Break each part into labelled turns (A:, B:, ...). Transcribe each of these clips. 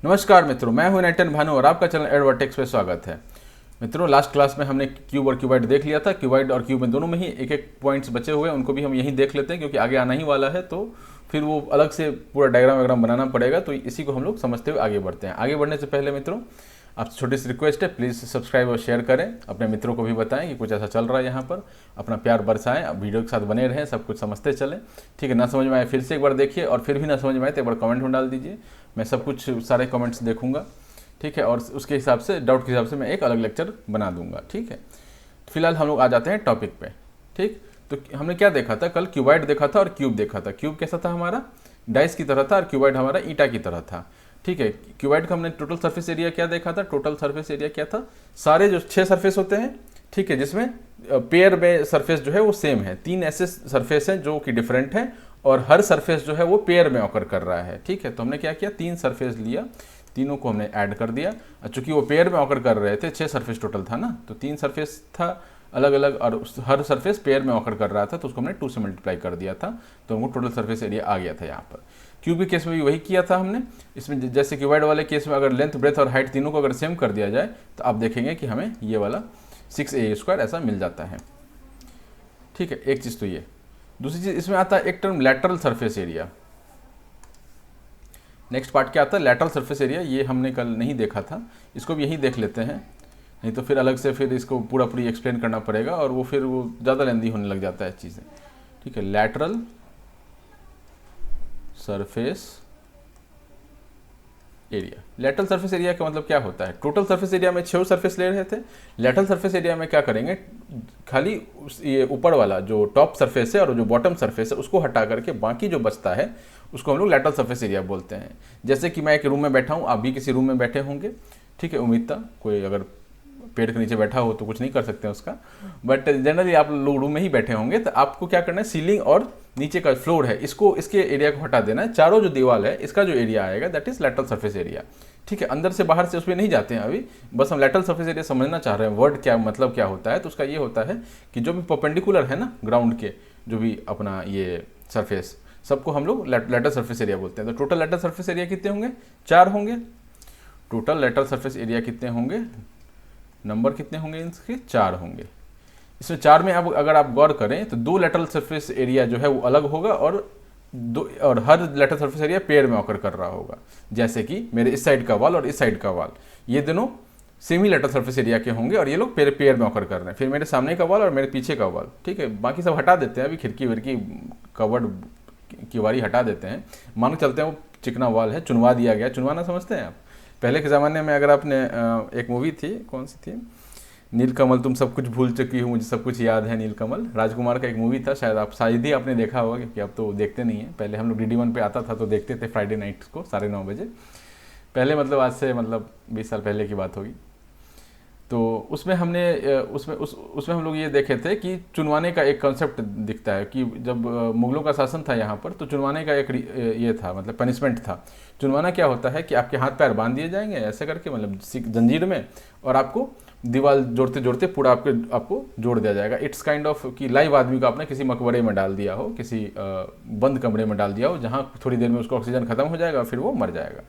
A: नमस्कार मित्रों, मैं हूं नैटन भानु और आपका चैनल एडवर्टेक्स पे स्वागत है। मित्रों, लास्ट क्लास में हमने क्यूब और क्यूबाइड देख लिया था। क्यूबाइड और क्यूब में दोनों में ही एक एक पॉइंट्स बचे हुए हैं, उनको भी हम यहीं देख लेते हैं क्योंकि आगे आना ही वाला है, तो फिर वो अलग से पूरा डायग्राम वायग्राम बनाना पड़ेगा। तो इसी को हम लोग समझते हुए आगे बढ़ते हैं। आगे बढ़ने से पहले मित्रों, आपसे छोटी सी रिक्वेस्ट है, प्लीज़ सब्सक्राइब और शेयर करें, अपने मित्रों को भी बताएं कि कुछ ऐसा चल रहा है यहाँ पर, अपना प्यार बरसाएं, वीडियो के साथ बने रहें, सब कुछ समझते चलें। ठीक है, ना समझ में आए फिर से एक बार देखिए, और फिर भी ना समझ में आए तो एक बार कमेंट में डाल दीजिए। मैं सब कुछ सारे कमेंट्स देखूंगा, ठीक है, और उसके हिसाब से, डाउट के हिसाब से मैं एक अलग लेक्चर बना दूंगा। ठीक है, फिलहाल हम लोग आ जाते हैं टॉपिक पे। ठीक, तो हमने क्या देखा था कल? क्यूबाइड देखा था और क्यूब देखा था। क्यूब कैसा था? हमारा डाइस की तरह था, और क्यूबाइड हमारा ईटा की तरह था। ठीक है, क्यूबाइड का हमने टोटल सरफेस एरिया क्या देखा था? टोटल सरफेस एरिया क्या था? सारे जो 6 सरफेस होते हैं, ठीक है, जिसमें पेयर में सरफेस जो है वो सेम है। 3 ऐसे सरफेस हैं जो कि डिफरेंट हैं, और हर सरफेस जो है वो पेयर में ऑकर कर रहा है। ठीक है, तो हमने क्या किया? 3 सरफेस लिया, तीनों को हमने ऐड कर दिया। चूंकि वो पेयर में ऑकर कर रहे थे, 6 सरफेस टोटल था ना, तो 3 सरफेस था अलग अलग, और हर सरफेस पेयर में ऑकर कर रहा था, तो उसको हमने 2 से मल्टीप्लाई कर दिया था, तो हमको टोटल सरफेस एरिया आ गया था यहाँ पर। क्यूब के केस में भी वही किया था हमने। इसमें जैसे क्यूबाइड वाले केस में अगर लेंथ, ब्रेथ और हाइट तीनों को अगर सेम कर दिया जाए, तो आप देखेंगे कि हमें ये वाला 6a² ऐसा मिल जाता है। ठीक है, एक चीज़ तो ये। दूसरी चीज़ इसमें आता है एक term lateral surface area. Next part क्या आता है? Lateral surface area. ये हमने कल नहीं देखा था, इसको भी यहीं देख लेते हैं, नहीं तो फिर अलग से फिर इसको पूरी एक्सप्लेन करना पड़ेगा, और वो फिर वो ज़्यादा लेंदी होने लग जाता है चीज़ें। ठीक है, lateral surface area. Lateral surface area का मतलब क्या होता है? टोटल सरफेस एरिया में 6 सरफेस ले रहे थे, लैटरल सरफेस एरिया में क्या करेंगे? खाली ये ऊपर वाला जो टॉप सरफेस है और जो बॉटम सरफेस है उसको हटा करके बाकी जो बचता है उसको हम लोग लैटरल सरफेस एरिया बोलते हैं। जैसे कि मैं एक रूम में बैठा हूँ, आप भी किसी रूम में बैठे होंगे, ठीक है, उम्मीद था। कोई अगर पेड़ के नीचे बैठा हो तो कुछ नहीं कर सकते उसका, बट जनरली आप लोग रूम में ही बैठे होंगे, तो आपको क्या करना है? सीलिंग और नीचे का फ्लोर है, इसको, इसके एरिया को हटा देना है। चारों जो दीवार है, इसका जो एरिया आएगा that is lateral surface area. ठीक है, अंदर से बाहर से उसमें नहीं जाते हैं अभी, बस हम लैटरल सरफेस एरिया समझना चाह रहे हैं। वर्ड क्या मतलब क्या होता है? तो उसका ये होता है कि जो भी परपेंडिकुलर है ना ग्राउंड के, जो भी अपना ये सरफेस, सबको हम लोग लैटरल सरफेस एरिया बोलते हैं। तो टोटल लैटरल सरफेस एरिया कितने होंगे? 4 होंगे। टोटल लैटरल सरफेस एरिया कितने होंगे? नंबर कितने होंगे इसके? 4 होंगे। इसमें 4 में अब अगर आप गौर करें तो 2 लैटरल सरफेस एरिया जो है वो अलग होगा, और हर लैटरल सरफेस एरिया पेयर में ऑकर कर रहा होगा। जैसे कि मेरे इस साइड का वॉल और इस साइड का वॉल, ये दोनों सेम ही लैटरल सरफेस एरिया के होंगे, और ये लोग पेयर में ऑकर कर रहे हैं। फिर मेरे सामने का वॉल और मेरे पीछे का वॉल, ठीक है, बाकी सब हटा देते हैं, अभी खिड़की विड़की कवर्ड किवारी हटा देते हैं, मान के चलते हैं वो चिकना वॉल है, चुनवा दिया गया। चुनवाना समझते हैं आप? पहले के ज़माने में अगर आपने एक मूवी थी, कौन सी थी, नीलकमल, तुम सब कुछ भूल चुकी हो मुझे सब कुछ याद है, नीलकमल, राजकुमार का एक मूवी था, शायद ही आपने देखा होगा, क्योंकि अब तो देखते नहीं है। पहले हम लोग DD1 पे आता था तो देखते थे फ्राइडे नाइट्स को 9:30 बजे पहले, मतलब आज से 20 साल पहले की बात होगी। तो उसमें उसमें हम लोग ये देखे थे कि चुनवाने का एक कॉन्सेप्ट दिखता है कि जब मुगलों का शासन था यहाँ पर, तो चुनवाने का एक ये था, मतलब पनिशमेंट था। चुनवाना क्या होता है कि आपके हाथ पैर बांध दिए जाएंगे ऐसे करके, मतलब जंजीर में, और आपको दीवार जोड़ते जोड़ते पूरा आपको जोड़ दिया जाएगा। इट्स काइंड ऑफ कि लाइव आदमी को आपने किसी मकबरे में डाल दिया हो, किसी बंद कमरे में डाल दिया हो, जहाँ थोड़ी देर में उसका ऑक्सीजन खत्म हो जाएगा, फिर वो मर जाएगा।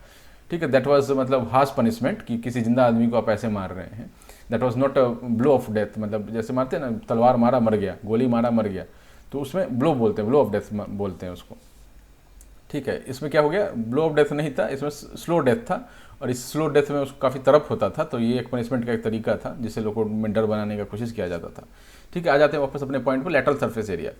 A: ठीक है, दैट वाज मतलब हार्श पनिशमेंट, कि किसी जिंदा आदमी को आप ऐसे मार रहे हैं। That was not a blow of death, मतलब जैसे मारते हैं ना, तलवार मारा मर गया, गोली मारा मर गया, तो उसमें ब्लो बोलते हैं, ब्लो ऑफ डेथ बोलते हैं उसको। ठीक है, इसमें क्या हो गया? ब्लो ऑफ डेथ नहीं था, इसमें स्लो डेथ था, और इस स्लो डेथ में उसको काफ़ी तरफ होता था, तो ये एक पनिशमेंट का एक तरीका था जिससे लोगों में डर बनाने का कोशिश किया जाता था। ठीक है, आ जाते हैं वापस अपने पॉइंट पर, लैटरल सरफेस एरिया।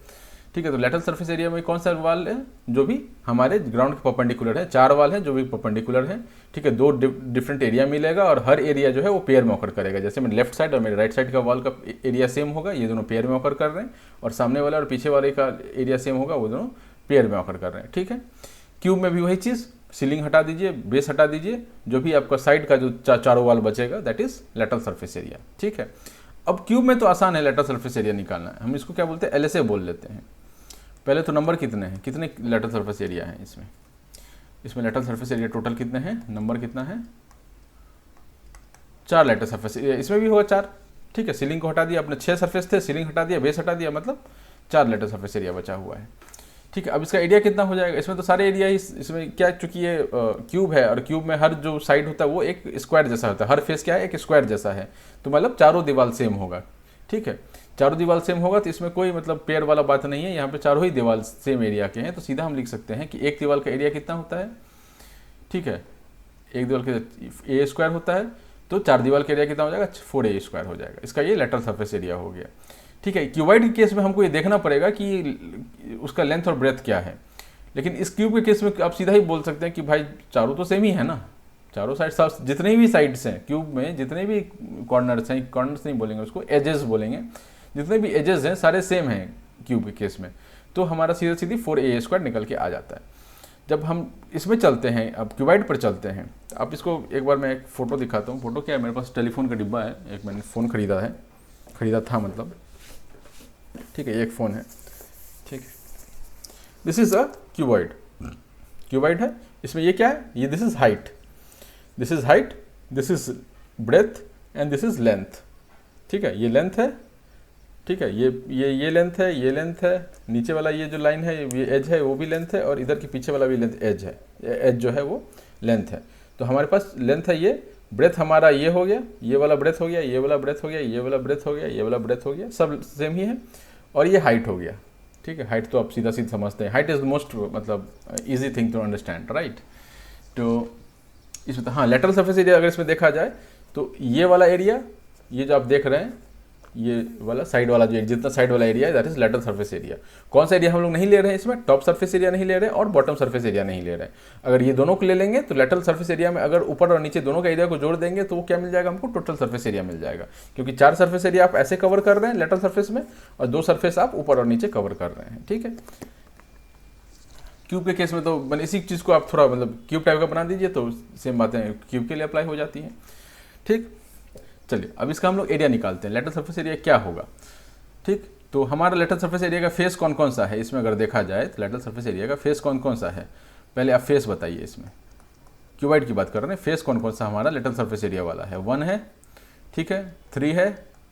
A: ठीक है, तो लैटरल सरफेस एरिया में कौन सा वाल है? जो भी हमारे ग्राउंड के परपेंडिकुलर है। 4 वाल है जो भी परपेंडिकुलर है। ठीक है, 2 डिफरेंट एरिया मिलेगा, और हर एरिया जो है वो पेयर में ऑकर करेगा। जैसे मेरे लेफ्ट साइड और मेरे राइट साइड का वॉल का एरिया सेम होगा, ये दोनों पेयर में ऑकर कर रहे हैं, और सामने वाला और पीछे वाले का एरिया सेम होगा, वो दोनों पेयर में ऑकर कर रहे हैं। ठीक है, क्यूब में भी वही चीज़, सीलिंग हटा दीजिए, बेस हटा दीजिए, जो भी आपका साइड का जो चारों वाल बचेगा that is lateral surface area. ठीक है, अब क्यूब में तो आसान है लैटरल सरफेस एरिया निकालना, हम इसको क्या बोलते हैं? LSA बोल लेते हैं। पहले तो नंबर कितने हैं, कितने लैटरल सरफेस एरिया है इसमें लैटरल सरफेस एरिया टोटल कितने हैं, नंबर कितना है? 4 लैटरल सरफेस एरिया, इसमें भी होगा 4। ठीक है, सीलिंग को हटा दिया, अपने 6 सरफेस थे, सीलिंग हटा दिया, बेस हटा दिया, मतलब 4 लैटरल सरफेस एरिया बचा हुआ है। ठीक है। अब इसका एरिया कितना हो जाएगा, इसमें तो सारे एरिया ही, इसमें क्या, चूंकि ये क्यूब है और क्यूब में हर जो साइड होता है वो एक स्क्वायर जैसा होता है, हर फेस क्या है, एक स्क्वायर जैसा है, तो मतलब चारों दीवार सेम होगा। ठीक है, चारों दीवार सेम होगा तो इसमें कोई मतलब पेयर वाला बात नहीं है, यहाँ पे चारों ही दीवार सेम एरिया के हैं, तो सीधा हम लिख सकते हैं कि एक दीवार का एरिया कितना होता है। ठीक है, एक दीवार के ए स्क्वायर होता है, तो चार दीवार का एरिया कितना हो जाएगा, 4a स्क्वायर हो जाएगा। इसका ये लेटरल सरफेस एरिया हो गया। ठीक है, क्यूबाइड के केस में हमको ये देखना पड़ेगा कि उसका लेंथ और ब्रेथ क्या है, लेकिन इस क्यूब के केस में आप सीधा ही बोल सकते हैं कि भाई चारों तो सेम ही है ना, चारों साइड, जितने भी साइड्स हैं क्यूब में, जितने भी कॉर्नर्स हैं, कॉर्नर्स नहीं बोलेंगे उसको, एजेस बोलेंगे, जितने भी एजेस हैं सारे सेम हैं क्यूब के केस में, तो हमारा सीधा सीधी 4a स्क्वायर निकल के आ जाता है। जब हम इसमें चलते हैं, अब क्यूबाइड पर चलते हैं, तो आप इसको एक बार मैं एक फ़ोटो दिखाता हूँ। फ़ोटो क्या है, मेरे पास टेलीफोन का डिब्बा है, एक मैंने फ़ोन खरीदा था मतलब। ठीक है, एक फ़ोन है। ठीक है, दिस इज़ अ क्यूबाइड है। इसमें ये क्या है, ये this is height, this is breadth and this is length. ठीक है, ये लेंथ है। ठीक है, ये लेंथ है, ये लेंथ है, नीचे वाला ये जो लाइन है, ये एज है, वो भी लेंथ है, और इधर के पीछे वाला भी लेंथ एज है, एज जो है वो लेंथ है। तो हमारे पास लेंथ है, ये ब्रेथ हमारा ये हो गया, ये वाला ब्रेथ हो गया, ये वाला ब्रेथ हो गया, ये वाला ब्रेथ हो गया, ये वाला ब्रेथ हो गया, सब सेम ही है, और ये हाइट हो गया। ठीक है, हाइट तो आप सीधा समझते हैं, हाइट इज़ द मोस्ट मतलब easy thing to understand, right. तो इसमें हाँ, लेटरल सरफेस एरिया अगर इसमें देखा जाए तो ये वाला एरिया, ये जो आप देख रहे हैं, ये वाला साइड वाला जो जितना साइड वाला एरिया है, that is lateral surface area. कौन सा एरिया हम लोग नहीं ले रहे हैं इसमें, टॉप सरफेस एरिया नहीं ले रहे हैं और बॉटम सरफेस एरिया नहीं ले रहे हैं। अगर ये दोनों को ले लेंगे तो लेटरल सरफेस एरिया में अगर ऊपर और नीचे दोनों का एरिया को जोड़ देंगे तो वो क्या मिल जाएगा हमको, टोटल सरफेस एरिया मिल जाएगा, क्योंकि 4 सरफेस एरिया आप ऐसे कवर कर रहे हैं लेटरल सरफेस में, और 2 सरफेस आप ऊपर और नीचे कवर कर रहे हैं। ठीक है, क्यूब के केस में तो मैंने इसी चीज़ को आप थोड़ा मतलब क्यूब टाइप का बना दीजिए तो सेम बातें क्यूब के लिए अप्लाई हो जाती हैं। ठीक, चलिए अब इसका हम लोग एरिया निकालते हैं, लेटरल सरफेस एरिया क्या होगा। ठीक, तो हमारा लेटरल सरफेस एरिया का फेस कौन कौन सा है, इसमें अगर देखा जाए तो लेटरल सरफेस एरिया का फेस कौन कौन सा है, पहले आप फेस बताइए। इसमें क्यूबाइड की बात कर रहे हैं, फेस कौन कौन सा हमारा लेटरल सरफेस एरिया वाला है, 1 है, ठीक है, 3 है,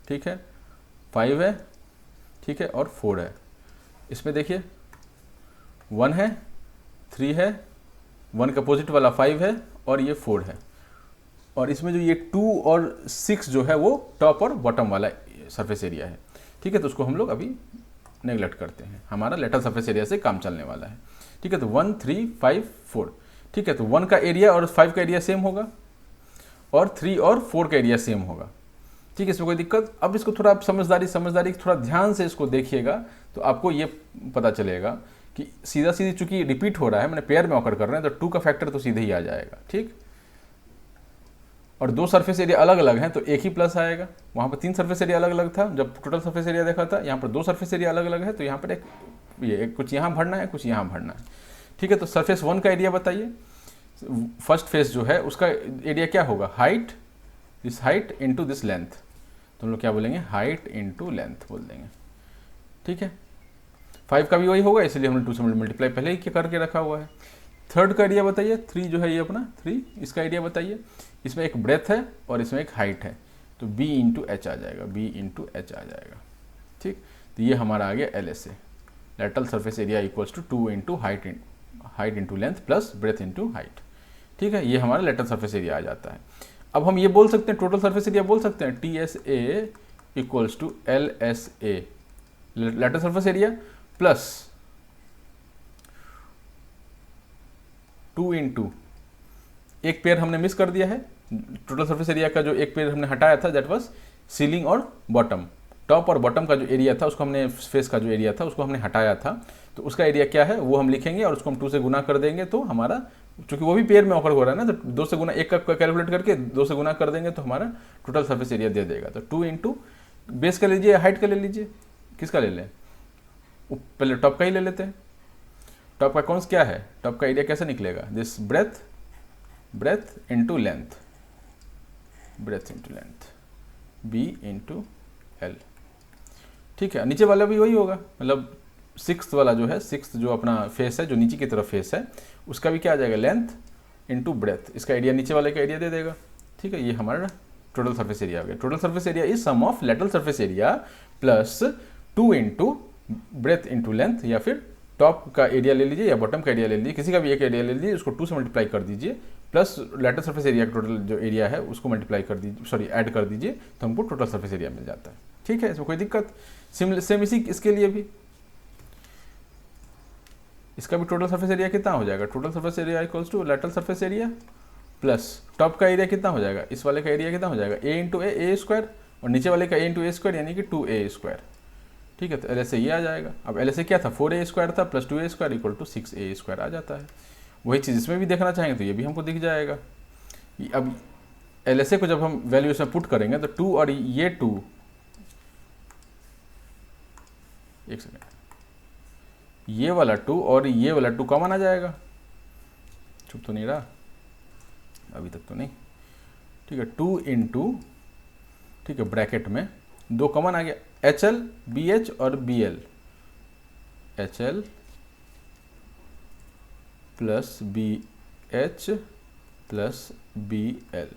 A: ठीक है, 5 है, ठीक है, और 4 है। इसमें देखिए 1 है, 3 है, 1 का अपोजिट वाला 5 है, और ये 4 है। और इसमें जो ये 2 और 6 जो है वो टॉप और बॉटम वाला सरफेस एरिया है। ठीक है, तो उसको हम लोग अभी नेगलेक्ट करते हैं, हमारा लेटरल सरफेस एरिया से काम चलने वाला है। ठीक है, तो 1, 3, 5, 4। ठीक है, तो 1 का एरिया और 5 का एरिया सेम होगा, और 3 और 4 का एरिया सेम होगा। ठीक है, इसमें कोई दिक्कत। अब इसको थोड़ा आप समझदारी थोड़ा ध्यान से इसको देखिएगा तो आपको ये पता चलेगा कि सीधा सीधी चूंकि रिपीट हो रहा है, मैंने पेयर में ऑकर कर रहे हैं, तो 2 का फैक्टर तो सीधे ही आ जाएगा। ठीक, और 2 सरफेस एरिया अलग अलग हैं तो एक ही प्लस आएगा। वहाँ पर 3 सरफेस एरिया अलग अलग था जब टोटल सरफेस एरिया देखा था, यहाँ पर 2 सरफेस एरिया अलग अलग है तो यहाँ पर एक कुछ यहाँ भरना है, कुछ यहाँ भरना है। ठीक है, तो सरफेस 1 का एरिया बताइए। फर्स्ट फेस जो है उसका एरिया क्या होगा, height, this height into this length, तो हम लोग क्या बोलेंगे, हाइट इंटू लेंथ बोल देंगे। ठीक है, 5 का भी वही होगा, इसलिए हमने 2 से मल्टीप्लाई पहले ही करके रखा हुआ है। थर्ड का एरिया बताइए, 3 जो है ये अपना 3, इसका एरिया बताइए। इसमें एक ब्रेथ है और इसमें एक हाइट है, तो b इंटू एच आ जाएगा, b इंटू एच आ जाएगा। ठीक, तो ये हमारा आ गया LSA, lateral surface area equals to 2 into height into length plus breadth into height. ठीक है, ये हमारा लेटरल सरफेस एरिया आ जाता है। अब हम ये बोल सकते हैं, टोटल सरफेस एरिया बोल सकते हैं, TSA equals to LSA, lateral surface area plus 2 into एक पेयर हमने मिस कर दिया है, टोटल सरफेस एरिया का जो एक पेयर हमने हटाया था दैट वाज सीलिंग और बॉटम, टॉप और बॉटम का जो एरिया था उसको हमने, फेस का जो एरिया था उसको हमने हटाया था, तो उसका एरिया क्या है वो हम लिखेंगे और उसको हम 2 से गुना कर देंगे, तो हमारा चूंकि वो भी पेयर में ऑकर हो रहा है ना, तो 2 से गुना, एक का कैलकुलेट करके 2 से गुना कर देंगे तो हमारा टोटल सरफेस एरिया दे देगा। तो 2 इंटू बेस का लीजिए, हाइट का ले लीजिए, किसका ले लें, पहले टॉप का ही ले लेते हैं। टॉप का कौन सा क्या है, टॉप का एरिया कैसे निकलेगा, this breath into length, b into L. ठीक है, नीचे वाला भी वही होगा, मतलब 6th वाला जो है, 6th जो अपना फेस है, जो नीचे की तरफ फेस है, उसका भी क्या आ जाएगा, लेंथ इंटू ब्रेथ, इसका एरिया नीचे वाले का एरिया दे देगा। ठीक है, ये हमारा टोटल सरफेस एरिया आ गया। Total surface area is sum of lateral surface area plus 2 into breadth into length या फिर टॉप का एरिया ले लीजिए या बॉटम का एरिया ले लीजिए, किसी का भी एक एरिया ले लीजिए, उसको 2 से मल्टीप्लाई कर दीजिए, प्लस लेटरल सरफेस एरिया का टोटल जो एरिया है उसको मल्टीप्लाई कर दीजिए, सॉरी ऐड कर दीजिए, तो हमको टोटल सरफेस एरिया मिल जाता है। ठीक है, इसमें कोई दिक्कत? सेम इसी इसके लिए भी, इसका भी टोटल सरफेस एरिया कितना हो जाएगा? Total surface area equals to lateral surface area plus top का एरिया कितना हो जाएगा, इस वाले का एरिया कितना हो जाएगा, a इंटू ए स्क्वायर, और नीचे वाले का a इंटू ए स्क्वायर यानी कि 2a स्क्वायर। ठीक है, तो एल एस ए ये आ जाएगा। अब एल एस ए क्या था, 4a स्क्वायर था plus 2a square equal to 6a square आ जाता है। वही चीज़ इसमें भी देखना चाहेंगे तो ये भी हमको दिख जाएगा। अब एल एस ए को जब हम वैल्यू इसमें पुट करेंगे तो 2 और ये 2, एक सेकेंड, ये वाला 2 और ये वाला 2 कॉमन आ जाएगा। चुप तो नहीं रहा अभी तक तो नहीं। ठीक है, 2 इंटू, ठीक है, ब्रैकेट में 2 कॉमन आ गया, HL BH और BL, HL plus BH plus BL।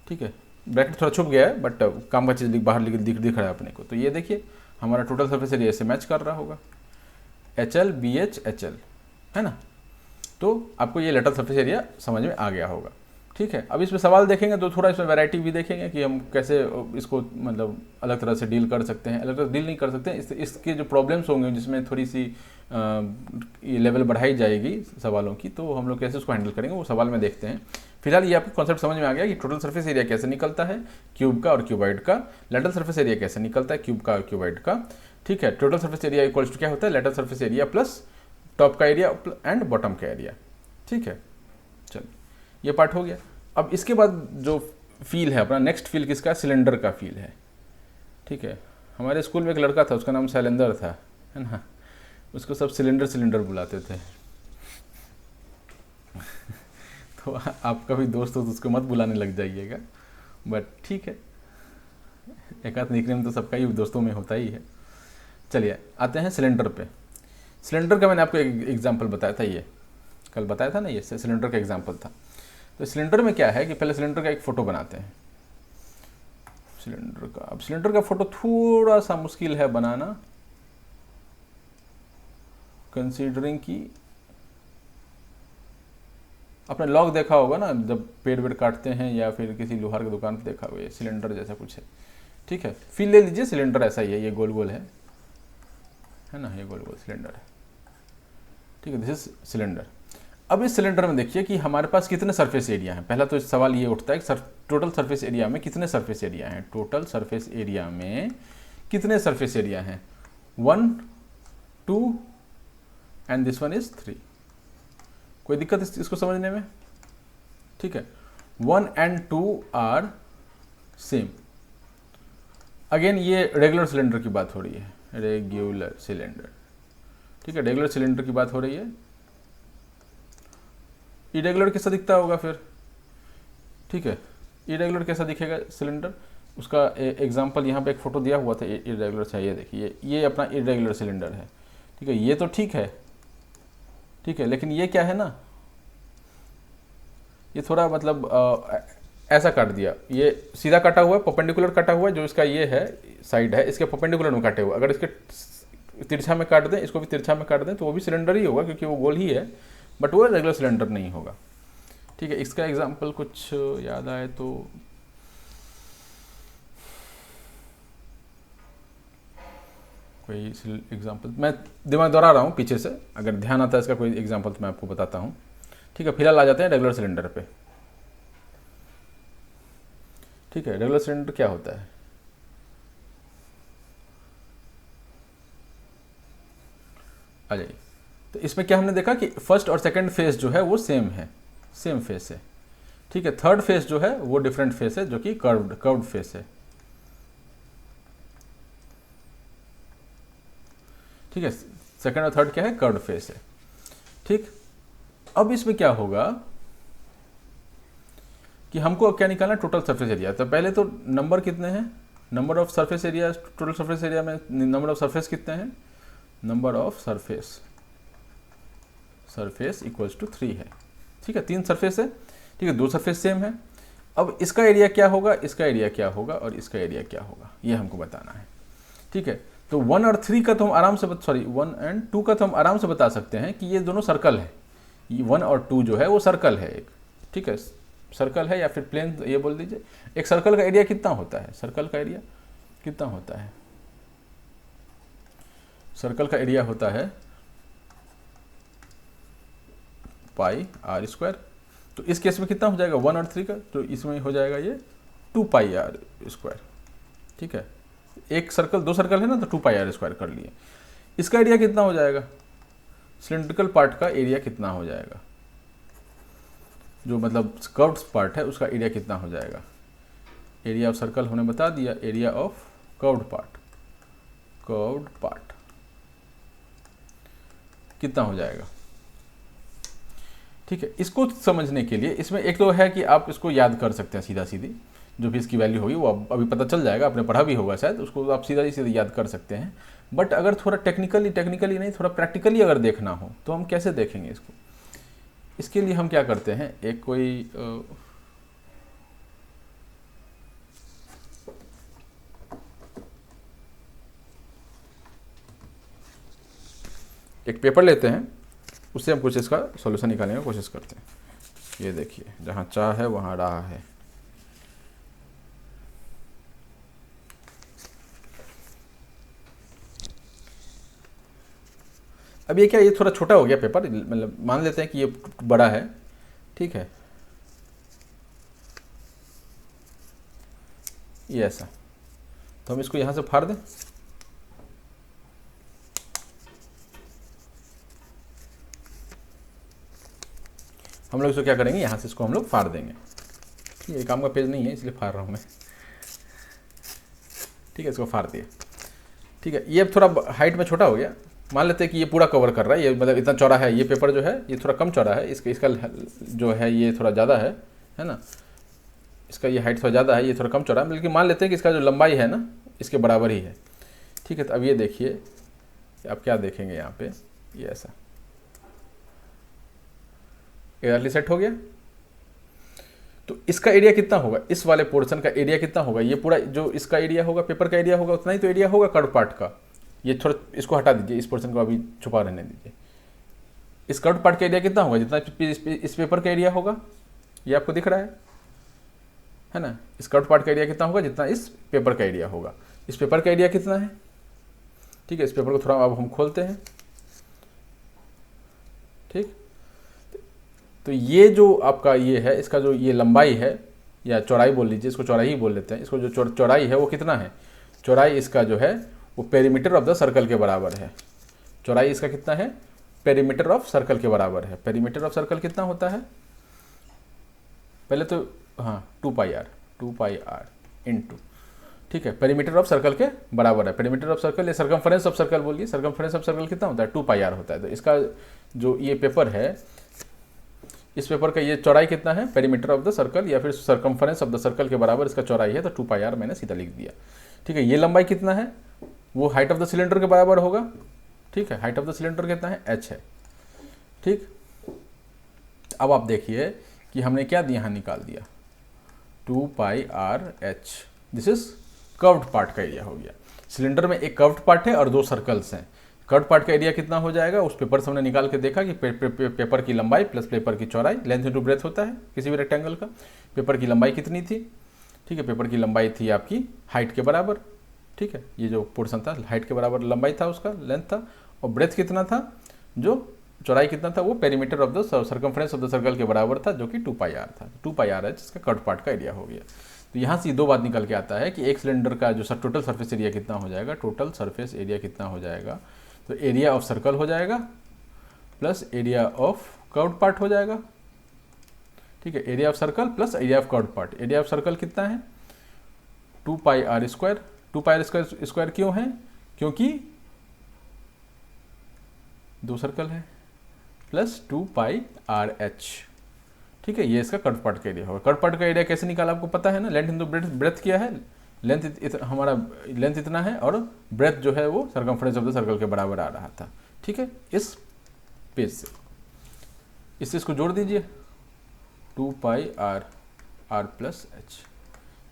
A: ठीक है, ब्रैकेट थोड़ा छुप गया है बट काम का चीज़ बाहर दिख रहा है अपने को। तो ये देखिए हमारा टोटल सरफेस एरिया से मैच कर रहा होगा, HL BH HL, है ना। तो आपको ये लेटरल सरफेस एरिया समझ में आ गया होगा। ठीक है, अब इसमें सवाल देखेंगे तो थोड़ा इसमें वैरायटी भी देखेंगे कि हम कैसे इसको मतलब अलग तरह से डील कर सकते हैं, अलग तरह डील नहीं कर सकते हैं। इसके जो प्रॉब्लम्स होंगे जिसमें थोड़ी सी ये लेवल बढ़ाई जाएगी सवालों की, तो हम लोग कैसे उसको हैंडल करेंगे वो सवाल में देखते हैं। फिलहाल ये आपको कॉन्सेप्ट समझ में आ गया कि टोटल सरफेस एरिया कैसे निकलता है क्यूब का और क्यूबॉइड का, लेटरल सरफेस एरिया कैसे निकलता है क्यूब का और क्यूबॉइड का। ठीक है, total surface area equals to क्या होता है, lateral surface area plus top का एरिया एंड बॉटम का एरिया। ठीक है, चलिए ये पार्ट हो गया। अब इसके बाद जो फील है अपना, नेक्स्ट फील किसका, सिलेंडर का फील है। ठीक है, हमारे स्कूल में एक लड़का था, उसका नाम शैलेंदर था, है ना, उसको सब सिलेंडर बुलाते थे। तो आपका भी दोस्त हो तो उसको मत बुलाने लग जाइएगा, बट ठीक है, एक आध निकनेम तो सबका ही दोस्तों में होता ही है। चलिए आते हैं सिलेंडर पे। सिलेंडर का मैंने आपको एक एग्जाम्पल बताया था, ये कल बताया था ना, ये सिलेंडर का एग्जाम्पल था। तो सिलेंडर में क्या है कि पहले सिलेंडर का एक फ़ोटो बनाते हैं सिलेंडर का। अब सिलेंडर का फ़ोटो थोड़ा सा मुश्किल है बनाना, कंसीडरिंग कि आपने लॉग देखा होगा ना, जब पेड़ वेड़ काटते हैं या फिर किसी लोहार की दुकान पर देखा होगा, ये सिलेंडर जैसा कुछ है। ठीक है, फील ले लीजिए, सिलेंडर ऐसा ही है, ये गोल गोल है ना, ये गोल गोल सिलेंडर है। ठीक है, दिस इज सिलेंडर। अब इस सिलेंडर में देखिए कि हमारे पास कितने सरफेस एरिया हैं। पहला तो सवाल ये उठता है कि टोटल सरफेस एरिया में कितने सरफेस एरिया हैं, टोटल सरफेस एरिया में कितने सरफेस एरिया हैं, 1 2 एंड दिस वन इज 3। कोई दिक्कत इसको समझने में? ठीक है, 1 एंड 2 आर सेम। अगेन ये रेगुलर सिलेंडर की बात हो रही है, रेगुलर सिलेंडर। ठीक है, रेगुलर सिलेंडर की बात हो रही है। इरेगुलर कैसा दिखता होगा फिर? ठीक है, इरेगुलर कैसा दिखेगा सिलेंडर, उसका एग्जांपल यहाँ पे एक फोटो दिया हुआ था इरेगुलर से। ये देखिए, ये अपना इरेगुलर सिलेंडर है। ठीक है, ये तो ठीक है, ठीक है, लेकिन ये क्या है ना, ये थोड़ा मतलब ऐसा काट दिया, ये सीधा काटा हुआ है, परपेंडिकुलर काटा हुआ है, जो इसका ये है साइड है, इसके परपेंडिकुलर में काटे हुए। अगर इसके तिरछा में काट दें, इसको भी तिरछा में काट दें, तो वो भी सिलेंडर ही होगा क्योंकि वो गोल ही है, बट वो रेगुलर सिलेंडर नहीं होगा। ठीक है, इसका एग्जांपल कुछ याद आए तो कोई एग्जांपल मैं दिमाग दोहरा रहा हूँ पीछे से, अगर ध्यान आता है इसका कोई एग्जांपल तो मैं आपको बताता हूँ। ठीक है, फिलहाल आ जाते हैं रेगुलर सिलेंडर पे। ठीक है, रेगुलर सिलेंडर क्या होता है? आ जाइए। तो इसमें क्या हमने देखा कि फर्स्ट और सेकंड फेस जो है वो सेम है, सेम फेस है। ठीक है, थर्ड फेस जो है वो डिफरेंट फेस है, जो कि कर्व्ड फेस है। ठीक है, सेकंड और थर्ड क्या है, कर्व्ड फेस है। ठीक, अब इसमें क्या होगा कि हमको क्या निकालना, टोटल सरफेस एरिया। तो पहले तो नंबर कितने हैं, number of surface area, total surface area में नंबर ऑफ सरफेस कितने हैं, number of surface equals to 3 है। ठीक है, 3 सरफेस है। ठीक है, 2 सरफेस सेम है। अब इसका एरिया क्या होगा, इसका एरिया क्या होगा और इसका एरिया क्या होगा, ये हमको बताना है। ठीक है, तो 1 और 3 का तो हम आराम से 1 एंड 2 का तो हम आराम से बता सकते हैं कि ये दोनों सर्कल है। ये 1 और 2 जो है वो सर्कल है एक, ठीक है, सर्कल है या फिर प्लेन ये बोल दीजिए। एक सर्कल का एरिया कितना होता है, सर्कल का एरिया कितना होता है, सर्कल का एरिया होता है पाई आर स्क्वायर। तो इस केस में कितना हो जाएगा 1 और 3 का, तो इसमें हो जाएगा ये 2 पाई आर स्क्वायर, ठीक है। एक सर्कल, दो सर्कल है ना, तो 2 पाई आर स्क्वायर कर लिए। इसका एरिया कितना हो जाएगा, सिलेंड्रिकल पार्ट का एरिया कितना हो जाएगा, जो मतलब कर्व्ड पार्ट है उसका एरिया कितना हो जाएगा। एरिया ऑफ सर्कल हमने बता दिया, एरिया ऑफ कर्व्ड पार्ट कितना हो जाएगा, ठीक है। इसको समझने के लिए इसमें एक तो है कि आप इसको याद कर सकते हैं सीधा सीधी, जो भी इसकी वैल्यू होगी वो अभी पता चल जाएगा, आपने पढ़ा भी होगा शायद, उसको आप सीधा सीधे याद कर सकते हैं। बट अगर थोड़ा टेक्निकली नहीं, थोड़ा प्रैक्टिकली अगर देखना हो तो हम कैसे देखेंगे इसको। इसके लिए हम क्या करते हैं, एक कोई एक पेपर लेते हैं, उससे हम कुछ इसका सॉल्यूशन निकालने की कोशिश करते हैं। ये देखिए, जहाँ चाह है वहाँ राह है। अब ये क्या, ये थोड़ा छोटा हो गया पेपर, मतलब मान लेते हैं कि ये बड़ा है, ठीक है, ये ऐसा, तो हम इसको यहाँ से फाड़ दें। हम लोग इसको क्या करेंगे, यहाँ से इसको हम लोग फाड़ देंगे। ये काम का पेज नहीं है इसलिए फाड़ रहा हूँ मैं, ठीक है, इसको फाड़ दिए, ठीक है। ये अब थोड़ा हाइट में छोटा हो गया, मान लेते हैं कि ये पूरा कवर कर रहा है, ये मतलब इतना चौड़ा है, ये पेपर जो है ये थोड़ा कम चौड़ा है, इसका जो है ये थोड़ा ज़्यादा है ना, इसका ये हाइट थोड़ा ज़्यादा है, ये थोड़ा कम चौड़ा है, लेकिन मान लेते हैं कि इसका जो लंबाई है ना इसके बराबर ही है, ठीक है। तो अब ये देखिए, आप क्या देखेंगे यहाँ पे, ये ऐसा क्लियरली सेट हो गया। तो इसका एरिया कितना होगा, इस वाले पोर्शन का एरिया कितना होगा, ये पूरा जो इसका एरिया होगा, पेपर का एरिया होगा, उतना ही तो एरिया होगा कर्व पार्ट का। ये थोड़ा इसको हटा दीजिए, इस पोर्शन को अभी छुपा रहने दीजिए। इस कर्व पार्ट का एरिया कितना होगा, जितना इस पेपर का एरिया होगा, ये आपको दिख रहा है ना। इस कर्व पार्ट का एरिया कितना होगा, जितना इस पेपर का एरिया होगा। इस पेपर का एरिया कितना है, ठीक है। इस पेपर को थोड़ा अब हम खोलते हैं, ठीक। तो ये जो आपका ये है, इसका जो ये लंबाई है या चौड़ाई बोल लीजिए, इसको चौड़ाई ही बोल लेते हैं। इसको जो चौड़ाई है वो कितना है, चौड़ाई इसका जो है वो पेरीमीटर ऑफ द सर्कल के बराबर है। चौड़ाई इसका कितना है, पेरीमीटर ऑफ सर्कल के बराबर है। पेरीमीटर ऑफ सर्कल कितना होता है, पहले तो हाँ 2 पाई आर इंटू, ठीक है, पेरीमीटर ऑफ सर्कल के बराबर है। पेरीमीटर ऑफ सर्कल या सर्कमफरेंस ऑफ सर्कल बोलिए, सर्कमफरेंस ऑफ सर्कल कितना होता है 2 पाई आर होता है। तो इसका जो ये पेपर है, इस पेपर का ये चौड़ाई कितना है, पेरीमीटर ऑफ द सर्कल या फिर सर्कमफरेंस ऑफ द सर्कल के बराबर इसका चौड़ाई है, तो 2 पाई आर मैंने सीधा लिख दिया, ठीक है। ये लंबाई कितना है, वो हाइट ऑफ द सिलेंडर के बराबर होगा, ठीक है। हाइट ऑफ द सिलेंडर कितना है, h है, ठीक। अब आप देखिए कि हमने क्या यहाँ निकाल दिया, 2 pi R H, this is curved part का एरिया हो गया। सिलेंडर में एक कर्व्ड पार्ट है और दो सर्कल्स हैं। कर्व्ड पार्ट का एरिया कितना हो जाएगा, उस पेपर से हमने निकाल के देखा कि पेपर की लंबाई प्लस पेपर की चौड़ाई, लेंथ इंटू ब्रेथ होता है किसी भी रेक्टेंगल का। पेपर की लंबाई कितनी थी, ठीक है, पेपर की लंबाई थी आपकी हाइट के बराबर, ठीक है। ये जो पोर्शन था हाइट के बराबर लंबाई था, उसका लेंथ था, और ब्रेथ कितना था, जो चौड़ाई कितना था, वो perimeter of the circumference of the circle के बराबर था, जो कि 2 पाई आर था। 2 पाई आर है जिसका कर्व्ड पार्ट का एरिया हो गया। तो यहाँ से दो बात निकल के आता है कि एक सिलेंडर का जो टोटल सरफेस एरिया कितना हो जाएगा, टोटल सरफेस एरिया कितना हो जाएगा, तो एरिया ऑफ सर्कल हो जाएगा plus area of curved part हो जाएगा, ठीक है। Area of circle plus area of curved part. Area of circle कितना है, 2 pi R square. 2 pi R square क्यों है, क्योंकि दो सर्कल है, प्लस 2 पाई आर एच, ठीक है। ये इसका कर्व्ड पार्ट का एरिया होगा। कर्व्ड पार्ट का एरिया कैसे निकाला आपको पता है ना, लेंथ इंटू ब्रेथ किया है, लेंथ हमारा लेंथ इतना है और ब्रेथ जो है वो सर्कमफ्रेंस ऑफ द सर्कल के बराबर आ रहा था, ठीक है। इस पेज से इससे इसको जोड़ दीजिए, 2 पाई आर प्लस एच,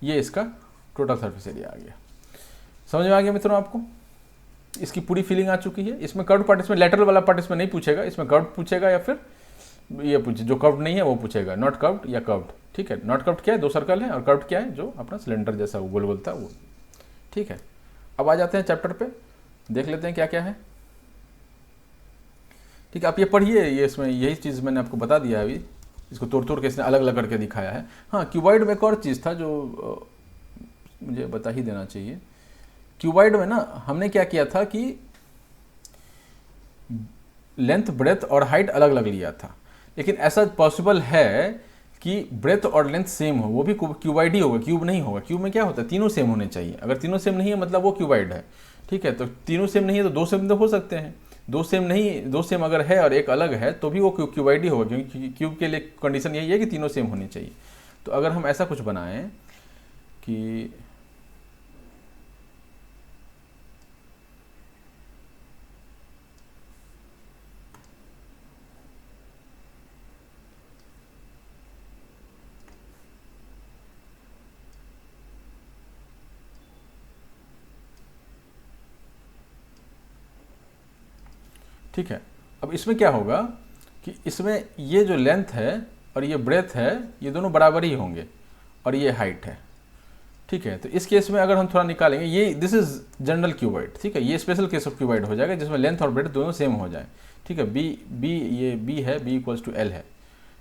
A: ये इसका टोटल सरफेस एरिया आ गया। समझ में आ गया मित्रों आपको, इसकी पूरी फीलिंग आ चुकी है। इसमें कर्व पार्ट, इसमें लेटरल वाला पार्ट इसमें नहीं पूछेगा, इसमें कर्व पूछेगा या फिर ये पूछे जो कर्व नहीं है वो पूछेगा, नॉट कर्व्ड या कर्व्ड। ठीक है, नॉट कर्व्ड क्या है, 2 सर्कल है, और कर्व्ड क्या है, जो अपना सिलेंडर जैसा वो गोल गोल था वो। ठीक है, अब आ जाते हैं चैप्टर पे, देख लेते हैं क्या क्या है। ठीक है, आप ये पढ़िए, ये इसमें यही चीज़ मैंने आपको बता दिया है अभी, इसको तोड़ तोड़ के इसने अलग अलग करके दिखाया है। हाँ, क्यूबॉइड में एक और चीज़ था जो मुझे बता ही देना चाहिए। क्यूबॉइड में ना हमने क्या किया था कि लेंथ, ब्रेथ और हाइट अलग अलग लिया था, लेकिन ऐसा पॉसिबल है कि ब्रेथ और लेंथ सेम हो, वो भी क्यूबॉइड ही होगा, क्यूब नहीं होगा। क्यूब में क्या होता है, तीनों सेम होने चाहिए, अगर तीनों सेम नहीं है मतलब वो क्यूबॉइड है। ठीक है, तो तीनों सेम नहीं है तो 2 सेम तो हो सकते हैं, 2 सेम नहीं, 2 सेम अगर है और एक अलग है तो भी वो क्यूबॉइड ही होगा, क्योंकि क्यूब के लिए कंडीशन यही है कि तीनों सेम होनी चाहिए। तो अगर हम ऐसा कुछ बनाएं कि ठीक है, अब इसमें क्या होगा कि इसमें ये जो लेंथ है और ये ब्रेथ है ये दोनों बराबर ही होंगे, और ये हाइट है। ठीक है, तो इस केस में अगर हम थोड़ा निकालेंगे, ये दिस इज जनरल क्यूबॉइड। ठीक है, ये स्पेशल केस ऑफ क्यूबॉइड हो जाएगा जिसमें लेंथ और ब्रेथ दोनों सेम हो जाए। ठीक है, बी ये बी है, बी इक्वल्स टू एल है।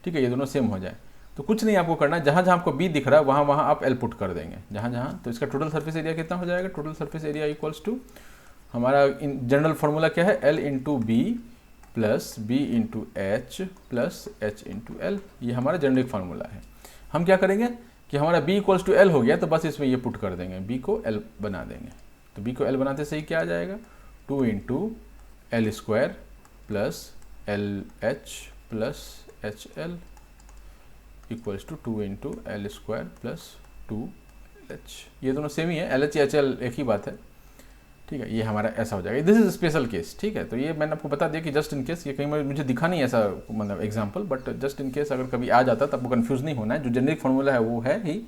A: ठीक है, ये दोनों सेम हो जाए तो कुछ नहीं आपको करना है, जहाँ जहाँ आपको बी दिख रहा है वहाँ वहाँ आप एल पुट कर देंगे, जहाँ जहाँ। तो इसका टोटल सर्फेस एरिया कितना हो जाएगा, total surface area equals to, हमारा जनरल फॉर्मूला क्या है, L into B plus B into H plus H into L, ये हमारा जेनरिक फार्मूला है। हम क्या करेंगे कि हमारा b इक्वल्स टू एल हो गया तो बस इसमें ये पुट कर देंगे, b को l बना देंगे। तो b को l बनाते सही क्या आ जाएगा, 2 into L square plus L H plus H L equals to 2 into L square plus 2 H. ये दोनों सेम ही है, एल एच एच एल एक ही बात है। ठीक है, ये हमारा ऐसा हो जाएगा, दिस इज स्पेशल केस। ठीक है, तो ये मैंने आपको बता दिया कि जस्ट इन केस, ये कहीं मुझे दिखा नहीं ऐसा मतलब example, but just in case अगर कभी आ जाता तो आपको कंफ्यूज नहीं होना है, जो जेनरिक फार्मूला है वो है ही,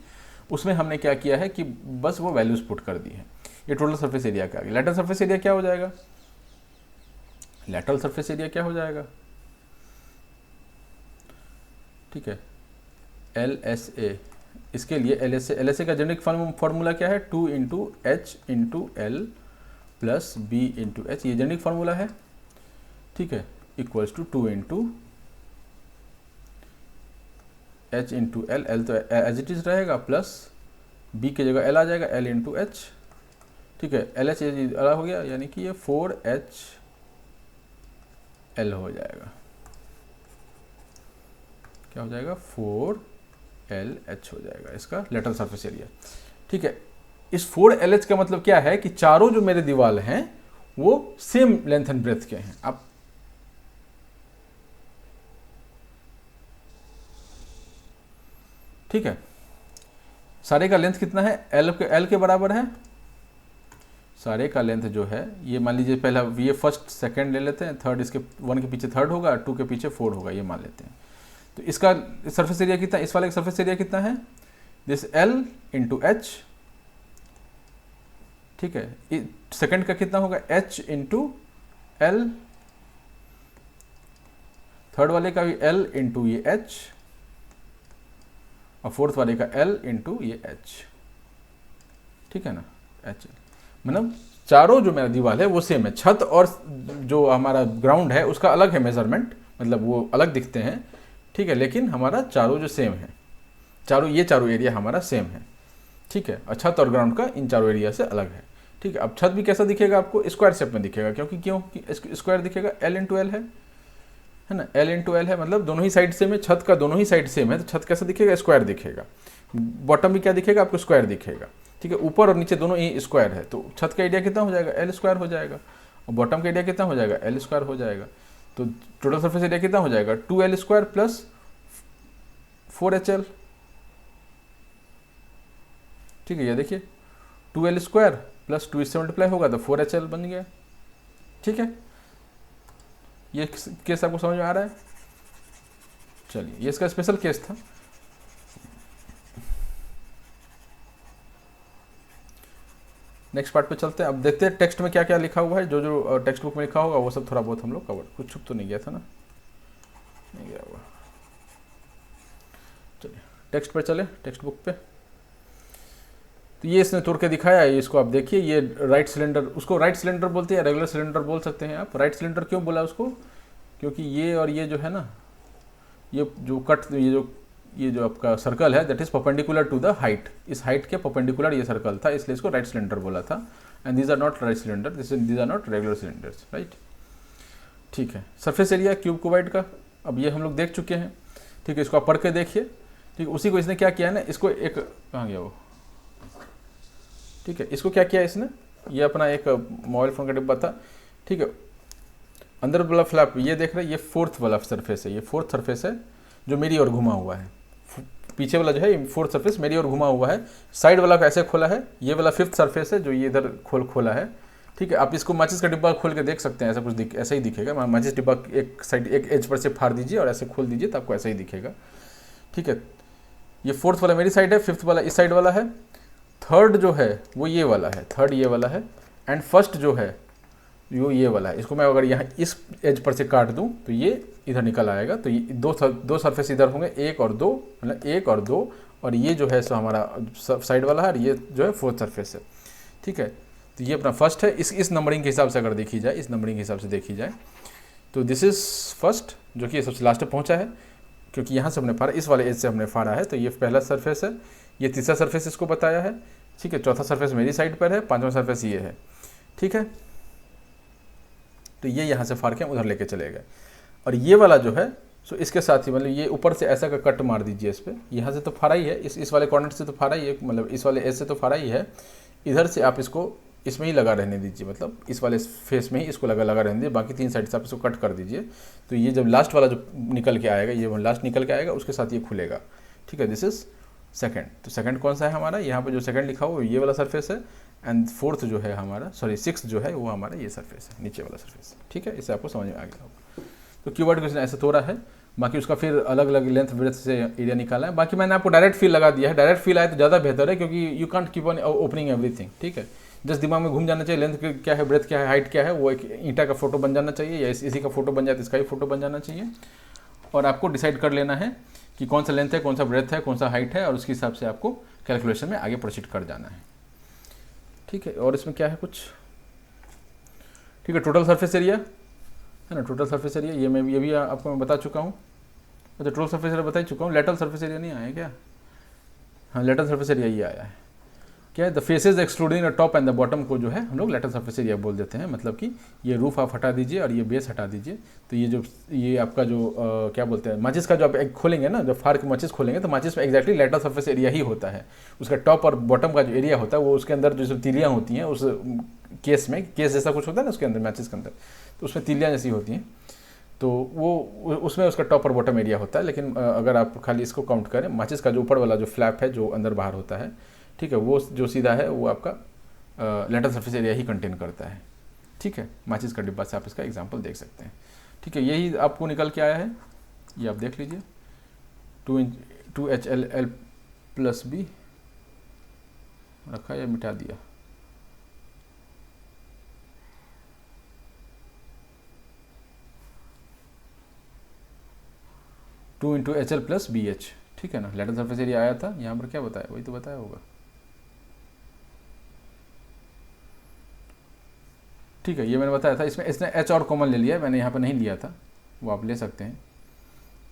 A: उसमें हमने क्या किया है कि बस वो वैल्यूज पुट कर दी है। ये टोटल सर्फेस एरिया का आ गया। लेटरल सर्फेस एरिया क्या हो जाएगा, लेटरल सर्फेस एरिया क्या हो जाएगा, ठीक है, एल एस ए, इसके लिए एल एस ए का जेनरिक फार्मूला क्या है, 2 into H into L plus B into H, ये जेनरिक फार्मूला है। ठीक है, equals to 2 into H into L, L तो एज इट इज रहेगा, प्लस बी की जगह एल आ जाएगा, एल इंटू एच। ठीक है, एल एच अलग हो गया, यानी कि ये 4H एल हो जाएगा। क्या हो जाएगा, 4LH हो जाएगा इसका लेटरल सरफेस एरिया। ठीक है, इस 4LH का मतलब क्या है कि चारों जो मेरे दीवार हैं वो सेम लेंथ एंड ब्रेथ के हैं। आप ठीक है, सारे का लेंथ कितना है, एल के बराबर है। सारे का लेंथ जो है ये मान लीजिए, पहला ये फर्स्ट सेकंड ले लेते हैं, थर्ड इसके 1 के पीछे थर्ड होगा, 2 के पीछे 4 होगा, ये मान लेते हैं। तो इसका सरफेस एरिया कितना, इस वाले का सरफेस एरिया कितना है, दिस L इंटू एच। ठीक है, सेकंड का कितना होगा, H इंटू एल, थर्ड वाले का भी L इंटू ये H, और फोर्थ वाले का L इंटू ये H। ठीक है ना, H, मतलब चारों जो मेरा दीवार है वो सेम है। छत और जो हमारा ग्राउंड है उसका अलग है मेजरमेंट, मतलब वो अलग दिखते हैं। ठीक है, लेकिन हमारा चारों जो सेम है, ये चारों एरिया हमारा सेम है। ठीक है, और छत और ग्राउंड का इन चारों एरिया से अलग है। ठीक है, अब छत भी कैसा दिखेगा आपको, स्क्वायर शेप में दिखेगा, क्योंकि स्क्वायर दिखेगा, L इंटू एल है ना, L इंटू एल है, मतलब दोनों ही साइड सेम है, छत का दोनों ही साइड सेम है, तो छत कैसा दिखेगा, स्क्वायर दिखेगा। बॉटम भी क्या दिखेगा आपको, स्क्वायर दिखेगा। ठीक है, ऊपर और नीचे दोनों ही स्क्वायर है, तो छत का एरिया कितना हो जाएगा, L स्क्वायर हो जाएगा, और बॉटम का एरिया कितना हो जाएगा, L स्क्वायर हो जाएगा। तो टोटल सरफेस एरिया कितना हो जाएगा, 2L स्क्वायर प्लस 4HL। ठीक है, ये देखिए 2L स्क्वायर प्लस 2 इससे मल्टीप्लाई होगा तो 4HL बन गया। ठीक है, ये केस आपको समझ में आ रहा है। चलिए, ये इसका स्पेशल केस था। नेक्स्ट पार्ट पे चलते हैं। अब देखते हैं टेक्स्ट में क्या क्या लिखा हुआ है। जो जो टेक्स्ट बुक में लिखा होगा वो सब थोड़ा बहुत हम लोग कवर, कुछ छुप तो नहीं गया था ना, नहीं गया हुआ। चलिए टेक्स्ट पे चले, टेक्स्ट बुक पे। तो ये इसने तोड़ के दिखाया है, इसको आप देखिए। ये राइट सिलेंडर, उसको राइट सिलेंडर बोलते हैं, रेगुलर सिलेंडर बोल सकते हैं आप। राइट सिलेंडर क्यों बोला उसको, क्योंकि ये और ये जो है ना, ये जो कट, ये जो आपका सर्कल है that is perpendicular to the height, इस हाइट के परपेंडिकुलर ये सर्कल था, इसलिए इसको राइट सिलेंडर बोला था। And these are not right cylinder, these are not regular cylinders, right. ठीक है, सरफेस एरिया क्यूब क्यूबाइड का अब ये हम लोग देख चुके हैं। ठीक है, इसको आप पढ़ के देखिए। ठीक है, उसी को इसने क्या किया है ना, इसको एक, कहाँ गया वो, ठीक है, इसको क्या किया इसने, ये अपना एक मोबाइल फ़ोन का डिब्बा था। ठीक है, अंदर वाला फ्लैप ये देख रहे हैं, ये फोर्थ वाला सरफेस है, ये फोर्थ सरफेस है जो मेरी ओर घुमा हुआ है। पीछे वाला जो है फोर्थ सरफेस मेरी ओर घुमा हुआ है। साइड वाला को ऐसे खोला है, ये वाला फिफ्थ सरफेस है जो ये इधर खोला है। ठीक है, आप इसको माचिस का डिब्बा खोल के देख सकते हैं, ऐसा कुछ ऐसा ही दिखेगा। माचिस डिब्बा एक साइड, एक एज पर से फाड़ दीजिए और ऐसे खोल दीजिए तो आपको ऐसा ही दिखेगा। ठीक है, ये फोर्थ वाला मेरी साइड है, फिफ्थ वाला इस साइड वाला है, थर्ड जो है वो ये वाला है, थर्ड ये वाला है, एंड फर्स्ट जो है वो ये वाला है। इसको मैं अगर यहाँ इस एज पर से काट दूँ तो ये इधर निकल आएगा। तो ये दो सरफेस इधर होंगे, एक और दो, मतलब एक और दो, और ये जो है सो हमारा साइड वाला है और ये जो है फोर्थ सरफेस है। ठीक है, तो ये अपना फर्स्ट है। इस नंबरिंग के हिसाब से अगर देखी जाए, इस नंबरिंग के हिसाब से देखी जाए तो दिस इज़ फर्स्ट, जो कि सबसे लास्ट पे पहुँचा है, क्योंकि यहाँ से हमने फाड़ा, इस वाले एज से हमने फाड़ा है, तो ये पहला सरफेस है। ये तीसरा सरफेस इसको बताया है। ठीक है, चौथा सरफेस मेरी साइड पर है, पांचवा सरफेस ये है। ठीक है, तो ये यहाँ से फाड़ के हम उधर लेके चले गए। और ये वाला जो है सो इसके साथ ही, मतलब ये ऊपर से ऐसा का कट मार दीजिए इस पर, यहाँ से तो फाड़ा ही है, इस वाले कॉर्नर से तो फाड़ा ही है, मतलब इस वाले एज से तो फाड़ा ही है। इधर से आप इसको इसमें ही लगा रहने दीजिए, मतलब इस वाले फेस में ही इसको लगा रहने दीजिए, बाकी तीन साइड से आप इसको कट कर दीजिए। तो ये जब लास्ट वाला जो निकल के आएगा, ये लास्ट निकल के आएगा, उसके साथ ये खुलेगा। ठीक है, दिस इज सेकंड। तो सेकंड कौन सा है हमारा, यहाँ पे जो सेकंड लिखा हुआ ये वाला सरफेस है। एंड फोर्थ जो है हमारा, सॉरी सिक्स जो है वो हमारा ये सरफेस है, नीचे वाला सरफेस। ठीक है, इससे आपको समझ में आ गया होगा। तो कीवर्ड क्वेश्चन ऐसे तोड़ा है, बाकी उसका फिर अलग अलग लेंथ ब्रेथ से एरिया निकाला है। बाकी मैंने आपको डायरेक्ट फील लगा दिया है, डायरेक्ट फील आए तो ज़्यादा बेहतर है, क्योंकि you can't keep on opening everything. ठीक है, जस्ट दिमाग में घूम जाना चाहिए, लेंथ क्या है, ब्रेथ क्या है, हाइट क्या है, वो एक ईंटा का फोटो बन जाना चाहिए, या इसी का फोटो बन जाए तो इसका ही फोटो बन जाना चाहिए। और आपको डिसाइड कर लेना है कि कौन सा लेंथ है, कौन सा ब्रेथ है, कौन सा हाइट है, और उसके हिसाब से आपको कैलकुलेशन में आगे प्रोसीड कर जाना है। ठीक है, और इसमें क्या है कुछ, ठीक है, टोटल सरफेस एरिया है ना, टोटल सरफेस एरिया ये भी आपको मैं बता चुका हूँ। अच्छा, टोटल सरफेस एरिया बता ही चुका हूँ। लेटरल सरफेस एरिया नहीं आया क्या, हाँ लेटरल सरफेस एरिया ये आया है। क्या है, the faces excluding the top and the bottom को जो है हम लोग लेटरल सरफेस एरिया बोल देते हैं। मतलब कि ये रूफ आप हटा दीजिए और ये बेस हटा दीजिए, तो ये आपका जो क्या बोलते हैं, माचिस का जो आप एक खोलेंगे ना, जब फाड़ के माचिस खोलेंगे तो माचिस में एक्जैक्टली लेटरल सरफेस एरिया ही होता है। उसका टॉप और बॉटम का जो एरिया होता है वो उसके अंदर जो सब तीलियाँ होती हैं, उस केस में, केस जैसा कुछ होता है ना उसके अंदर, माचिस के अंदर, तो उसमें तीलियाँ जैसी होती हैं, तो वो उसमें उसका टॉप और बॉटम एरिया होता है। लेकिन अगर आप खाली इसको काउंट करें, माचिस का जो ऊपर वाला जो फ्लैप है जो अंदर बाहर होता है, ठीक है, वो जो सीधा है वो आपका लेटरल सरफेस एरिया ही कंटेन करता है। ठीक है, माचिस का डिब्बा से आप इसका एग्जांपल देख सकते हैं। ठीक है, यही आपको निकल के आया है, ये आप देख लीजिए। 2HLL प्लस बी रखा या मिटा दिया, two into HL plus BH। ठीक है ना, लेटरल सरफेस एरिया आया था, यहाँ पर क्या बताया, वही तो बताया होगा। ठीक है, ये मैंने बताया था। इसमें इसने H और कॉमन ले लिया है, मैंने यहाँ पर नहीं लिया था, वो आप ले सकते हैं।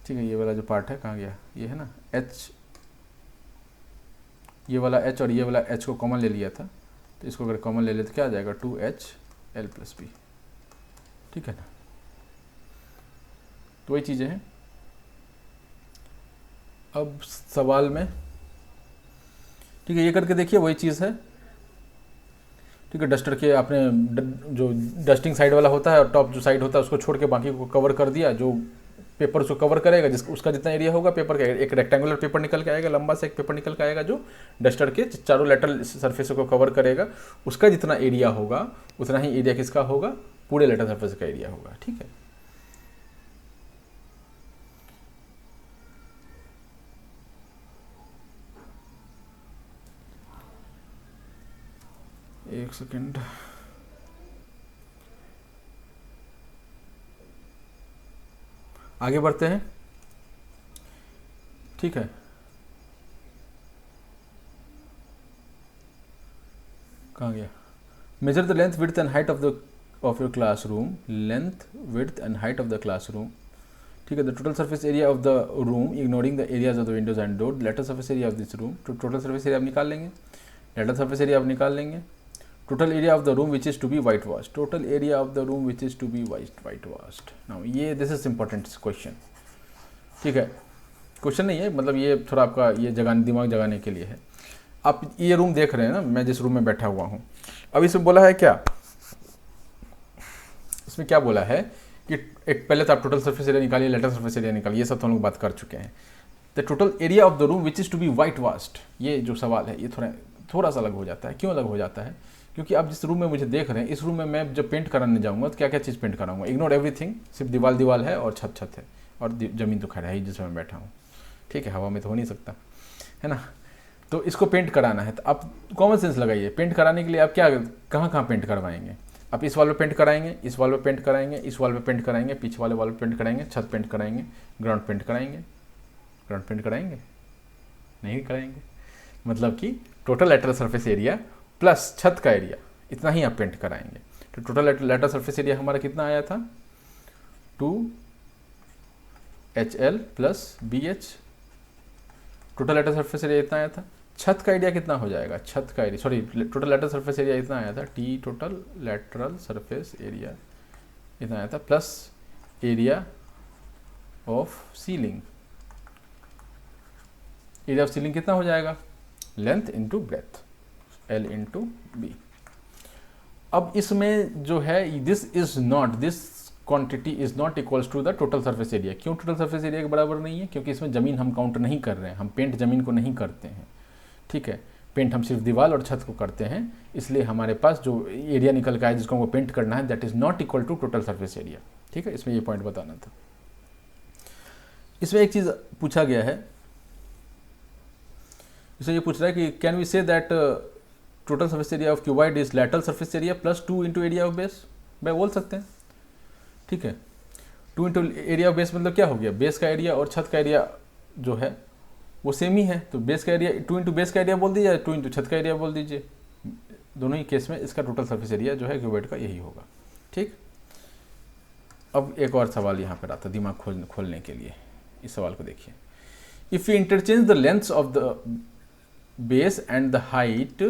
A: ठीक है, ये वाला जो पार्ट है कहाँ गया, ये है ना H, ये वाला H और ये वाला H को कॉमन ले लिया था, तो इसको अगर कॉमन ले ले तो क्या आ जाएगा, 2HL प्लस बी। ठीक है ना, तो वही चीज़ें हैं। अब सवाल में, ठीक है, ये करके देखिए, वही चीज़ है। ठीक है, डस्टर के आपने जो डस्टिंग साइड वाला होता है और टॉप जो साइड होता है उसको छोड़ के बाकी को कवर कर दिया। जो पेपर उसको कवर करेगा, उसका जितना एरिया होगा पेपर का, एक रेक्टेंगुलर पेपर निकल के आएगा, लंबा सा एक पेपर निकल के आएगा जो डस्टर के चारों लेटरल सरफेस को कवर करेगा। उसका जितना एरिया होगा उतना ही एरिया किसका होगा, पूरे लेटरल सरफेस का एरिया होगा। ठीक है, एक एक सेकेंड, आगे बढ़ते हैं। ठीक है, कहाँ गया? Measure the length width and height of your classroom, length width and height of the classroom. ठीक है, the total surface area of the room ignoring the areas of the windows and door, lateral surface area of this room. तो total surface area आप निकाल लेंगे, lateral surface area आप निकाल लेंगे। Total area of the room which is to be white wash, total area of the room which is to be white washed. Now ये this is important question. ठीक है, question नहीं है, मतलब ये थोड़ा आपका ये दिमाग जगाने के लिए है। आप ये रूम देख रहे हैं ना, मैं जिस रूम में बैठा हुआ हूँ, अब इसमें बोला है क्या, इसमें क्या बोला है कि एक पहले तो आप टोटल सर्फेस एरिया निकालिए, लेटर सर्फेस एरिया निकालिए, ये सब तो हम लोग बात कर चुके हैं। The total area of the room which is to be white washed, ये जो सवाल है ये थोड़ा सा अलग हो जाता है। क्यों अलग हो जाता है? क्योंकि आप जिस रूम में मुझे देख रहे हैं, इस रूम में मैं जब पेंट कराने जाऊँगा तो क्या क्या चीज़ पेंट कराऊंगा? इग्नोर एवरीथिंग, सिर्फ दीवार है और छत है और ज़मीन तो खैर है ही जिसमें मैं बैठा हूँ। ठीक है, हवा में तो हो नहीं सकता है ना। तो इसको पेंट कराना है, तो आप कॉमन सेंस लगाइए। पेंट कराने के लिए आप क्या कहाँ पेंट करवाएंगे? आप इस वाल पे पेंट कराएंगे, इस वाल पे पेंट कराएंगे, इस वाल पे पेंट कराएंगे, पीछे वाले वाल पे पेंट कराएंगे, छत पेंट कराएंगे, ग्राउंड पेंट कराएंगे। ग्राउंड पेंट कराएंगे? नहीं कराएंगे। मतलब कि total lateral surface area plus छत का एरिया, इतना ही आप पेंट कराएंगे। तो टोटल लेटरल सरफेस एरिया हमारा कितना आया था? 2HL plus BH। Total lateral surface area इतना आया था। छत का एरिया कितना हो जाएगा? छत का area, sorry, total lateral surface area इतना आया था, T total lateral surface area इतना आया था, plus area of ceiling. Area of ceiling कितना हो जाएगा? Length into breadth, L into B. अब इसमें जो है this quantity is not equals to the total surface area. क्यों टोटल सरफेस एरिया के बराबर नहीं है? क्योंकि इसमें ज़मीन हम काउंट नहीं कर रहे हैं, हम पेंट ज़मीन को नहीं करते हैं। ठीक है, पेंट हम सिर्फ दीवार और छत को करते हैं, इसलिए हमारे पास जो एरिया निकल का है जिसको हमको पेंट करना है, that is not equal to total surface area. ठीक है, इसमें ये पॉइंट बताना था। इसमें एक चीज़ पूछा गया है, इसमें ये पूछ रहा है कि can we say that total surface area of cuboid is lateral surface area plus 2 into area of base. मैं बोल सकते हैं। ठीक है, 2 इंटू एरिया ऑफ बेस मतलब क्या हो गया? बेस का एरिया और छत का एरिया जो है वो सेम ही है, तो बेस का एरिया 2 इंटू बेस का एरिया बोल दीजिए, 2 इंटू छत का एरिया बोल दीजिए। दोनों ही केस में इसका टोटल सरफेस एरिया जो है क्यूबॉइड का यही होगा। ठीक, अब एक और सवाल यहाँ पर आता है दिमाग खोलने के लिए। इस सवाल को देखिए, if you interchange the lengths of the base and the height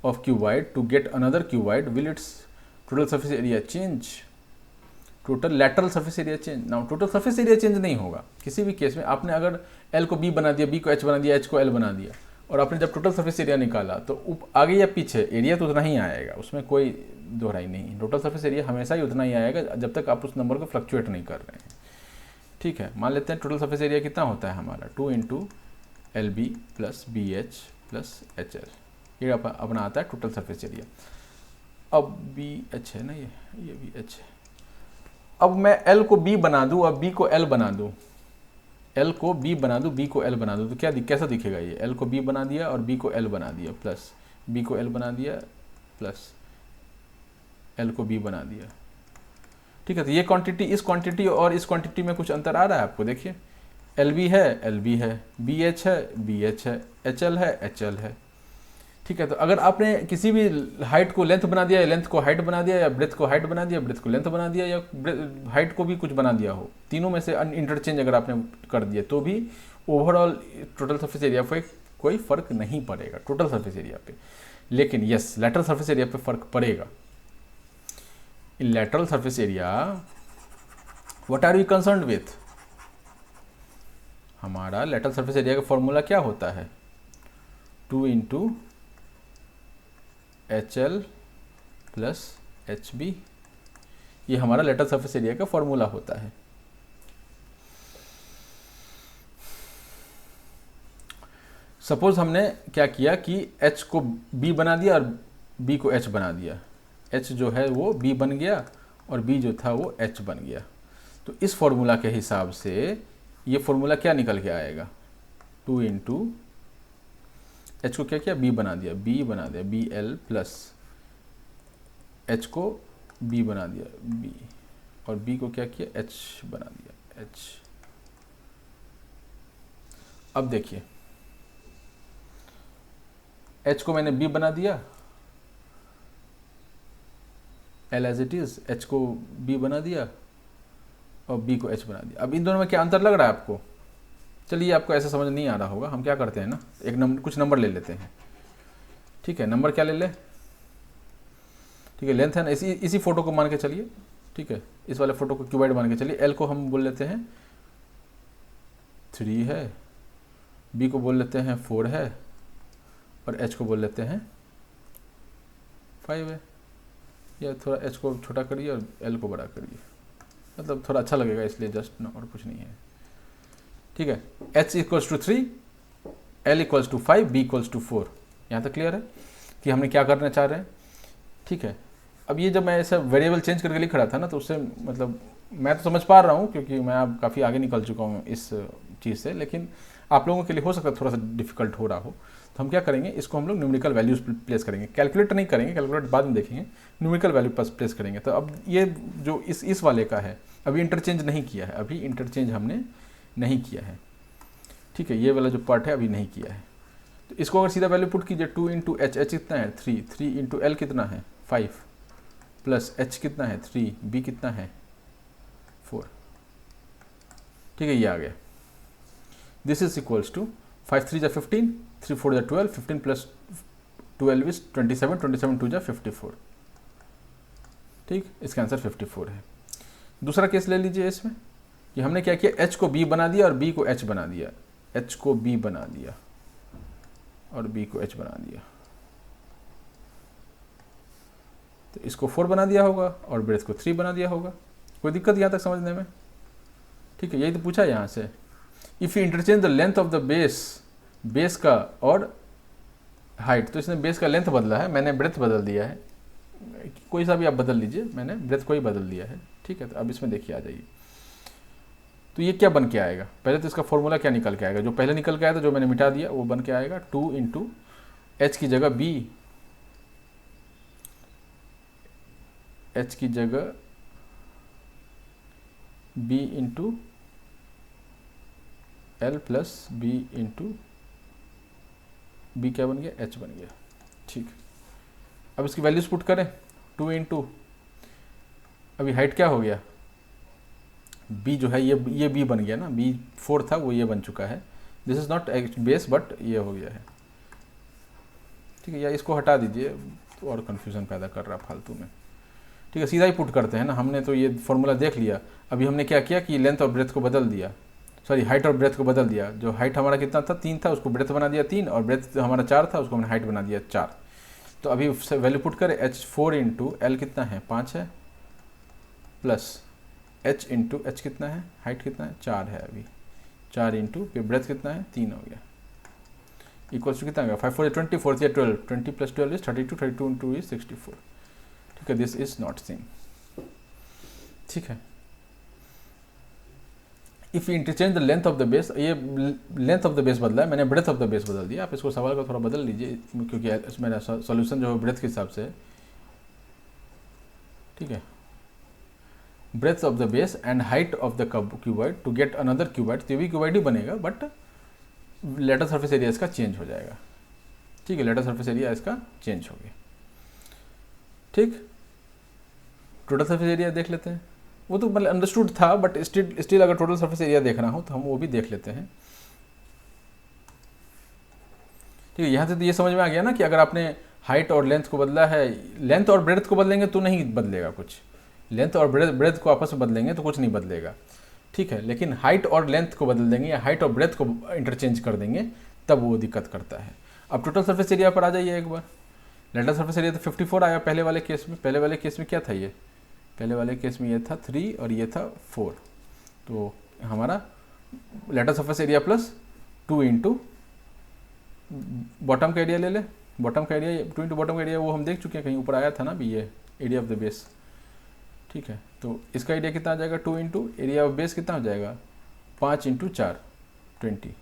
A: of cuboid to get another cuboid, will its total surface area change? Total lateral surface area change. Now total surface area change नहीं होगा किसी भी case में। आपने अगर L को B बना दिया, B को H बना दिया, H को L बना दिया, और आपने जब टोटल सरफेस एरिया निकाला तो आगे या पीछे एरिया तो उतना ही आएगा, उसमें कोई दोहराई नहीं। टोटल सरफेस एरिया हमेशा ही उतना ही आएगा जब तक आप उस नंबर को फ्लक्चुएट नहीं कर रहे हैं। ठीक है, मान लेते हैं टोटल सरफेस एरिया कितना होता है हमारा? 2 into LB plus BH plus HL, ये अपना आता है टोटल सरफेस एरिया। अब BH है ना, ये BH है। अब मैं L को B बना दूं और B को L बना दूं, L को B बना दूं, B को L बना दूं, तो कैसा दिखेगा ये? L को B बना दिया और B को L बना दिया, प्लस B को L बना दिया, प्लस L को B बना दिया। ठीक है, तो ये क्वांटिटी, इस क्वांटिटी और इस क्वांटिटी में कुछ अंतर आ रहा है आपको? देखिए, LB है, LB है, BH है, BH है, HL है, HL है। ठीक है, तो अगर आपने किसी भी हाइट को लेंथ बना दिया, या लेंथ को हाइट बना दिया, या ब्रेथ को हाइट बना दिया, ब्रेथ को लेंथ बना दिया, या हाइट को भी कुछ बना दिया हो, तीनों में से इंटरचेंज अगर आपने कर दिया, तो भी ओवरऑल टोटल सरफेस एरिया पे कोई फर्क नहीं पड़ेगा टोटल सरफेस एरिया पे। लेकिन यस, लेटरल सरफेस एरिया पे फर्क पड़ेगा। In lateral surface area what are we concerned with? हमारा लेटरल सरफेस एरिया का फॉर्मूला क्या होता है? 2 इंटू HL प्लस HB, ये हमारा लेटरल सरफेस एरिया का फॉर्मूला होता है। सपोज हमने क्या किया कि H को B बना दिया और B को H बना दिया। H जो है वो B बन गया और B जो था वो H बन गया। तो इस फॉर्मूला के हिसाब से ये फॉर्मूला क्या निकल के आएगा? 2 इंटू H को क्या किया? B बना दिया, B बना दिया, BL प्लस एच को बी बना दिया बी, और बी को क्या किया एच बना दिया एच। अब देखिए एच को मैंने बी बना दिया, L as it is, H को बी बना दिया और बी को एच बना दिया। अब इन दोनों में क्या अंतर लग रहा है आपको? चलिए आपको ऐसा समझ नहीं आ रहा होगा, हम क्या करते हैं ना, एक नंबर कुछ नंबर ले लेते हैं। ठीक है, नंबर क्या ले ले? ठीक है, लेंथ है ना, इसी फोटो को मान के चलिए। ठीक है, इस वाले फोटो को क्यूबाइड मान के चलिए। एल को हम बोल लेते हैं 3 है, बी को बोल लेते हैं 4 है, और एच को बोल लेते हैं 5 है। या थोड़ा एच को छोटा करिए और एल को बड़ा करिए, मतलब थोड़ा अच्छा लगेगा इसलिए जस्ट ना, और कुछ नहीं है। ठीक है, H equals to 3, L equals to 5, B equals to 4। यहाँ तक क्लियर है कि हमने क्या करना चाह रहे हैं? ठीक है, अब ये जब मैं ऐसा वेरिएबल चेंज करके लिख रहा था ना, तो उससे मतलब मैं तो समझ पा रहा हूँ क्योंकि मैं अब काफ़ी आगे निकल चुका हूँ इस चीज़ से, लेकिन आप लोगों के लिए हो सकता है थोड़ा सा डिफिकल्ट हो रहा हो। तो हम क्या करेंगे, इसको हम लोग न्यूमेरिकल वैल्यूज प्लेस करेंगे, कैलकुलेट नहीं करेंगे, कैलकुलेट बाद में देखेंगे, न्यूमेरिकल वैल्यू प्लेस करेंगे। तो अब ये जो इस वाले का है, अभी इंटरचेंज नहीं किया है, अभी इंटरचेंज हमने नहीं किया है। ठीक है, ये वाला जो पार्ट है अभी नहीं किया है। तो इसको अगर सीधा वैल्यू पुट कीजिए, 2 इंटू एच, एच कितना है 3, 3 इंटू एल कितना है 5, प्लस एच कितना है 3, बी कितना है 4। ठीक है, ये आ गया। दिस इज इक्वल्स टू 5 3 जा 15, 3 4 जा 12, 15 प्लस 12 इज 27, 27 2 जा 54। ठीक, इसका आंसर 54 है। दूसरा केस ले लीजिए इसमें कि हमने क्या किया, एच को बी बना दिया और बी को एच बना दिया, एच को बी बना दिया और बी को एच बना दिया। तो इसको 4 बना दिया होगा और ब्रेथ को 3 बना दिया होगा। कोई दिक्कत यहाँ तक समझने में? ठीक है, यही तो पूछा यहाँ से। If you interchange the length of the base का और हाइट, तो इसने बेस का लेंथ बदला है, मैंने ब्रेथ बदल दिया है, कोई सा भी आप बदल लीजिए, मैंने ब्रेथ को ही बदल दिया है। ठीक है, तो अब इसमें देखिए आ जाइए, तो ये क्या बन के आएगा? पहले तो इसका फॉर्मूला क्या निकल के आएगा, जो पहले निकल के आया था जो मैंने मिटा दिया वो बन के आएगा 2 इंटू एच की जगह बी, एच की जगह B into L plus B into B क्या बन गया, एच बन गया। ठीक, अब इसकी वैल्यूज पुट करें, 2 इंटू अभी हाइट क्या हो गया, बी जो है ये बी बन गया ना, बी 4 था वो ये बन चुका है। This is not base but ये हो गया है। ठीक है, या इसको हटा दीजिए तो और कन्फ्यूज़न पैदा कर रहा फालतू में। ठीक है, सीधा ही पुट करते हैं ना, हमने तो ये फॉर्मूला देख लिया। अभी हमने क्या किया कि लेंथ और ब्रेथ को बदल दिया, सॉरी हाइट और ब्रेथ को बदल दिया। जो हाइट हमारा कितना था 3 था, उसको ब्रेथ बना दिया 3, और ब्रेथ हमारा 4 था, उसको हमने हाइट बना दिया 4। तो अभी वैल्यू पुट करें, एच 4 इंटू एल कितना है 5 है, प्लस एच इंटू एच कितना है, हाइट कितना है 4 है, अभी 4 इंटू फिर ब्रेथ कितना है 3 हो गया, इक्वल्स टू कितना आ गया 5 4 20, 4 12, 20 प्लस 12 इज 32, 32 इंटू इज 64। ठीक है, दिस इज नॉट सेम। ठीक है, if you interchange the length of the base, ये लेंथ ऑफ द बेस बदला है, मैंने ब्रेथ ऑफ द बेस बदल दिया। आप इसको सवाल को थोड़ा बदल लीजिए क्योंकि मेरा सॉल्यूशन जो है ब्रेथ के हिसाब से है। ठीक है, breadth of the base and height of the cuboid to get another cuboid, तो ये भी क्यूबॉइड ही बनेगा बट लेटर सरफेस एरिया इसका चेंज हो जाएगा। ठीक है, लेटर सरफेस एरिया इसका चेंज हो गया। ठीक, टोटल सरफेस एरिया देख लेते हैं, वो तो मतलब अंडरस्टूड था बट स्टिल अगर टोटल सरफेस एरिया देखना हो तो हम वो भी देख लेते हैं। ठीक है, यहाँ से तो ये समझ में आ गया ना कि अगर आपने हाइट और लेंथ को बदला है, लेंथ और ब्रेथ को बदलेंगे तो नहीं बदलेगा कुछ, लेंथ और ब्रेथ को आपस में बदलेंगे तो कुछ नहीं बदलेगा। ठीक है, लेकिन हाइट और लेंथ को बदल देंगे या हाइट और ब्रेथ को इंटरचेंज कर देंगे तब वो दिक्कत करता है। अब टोटल सरफेस एरिया पर आ जाइए एक बार। लेटर सरफेस एरिया तो 54 आया पहले वाले केस में। पहले वाले केस में क्या था, ये पहले वाले केस में ये था 3 और ये था 4, तो हमारा lateral surface area plus 2 into bottom का एरिया ले ले, बॉटम का एरिया 2 इंटू बॉटम का एरिया वो हम देख चुके हैं, कहीं ऊपर आया था ना भी, ये एरिया ऑफ द बेस। ठीक है, तो इसका एरिया कितना आ जाएगा 2 इंटू एरिया ऑफ बेस कितना हो जाएगा 5 इंटू 4 20,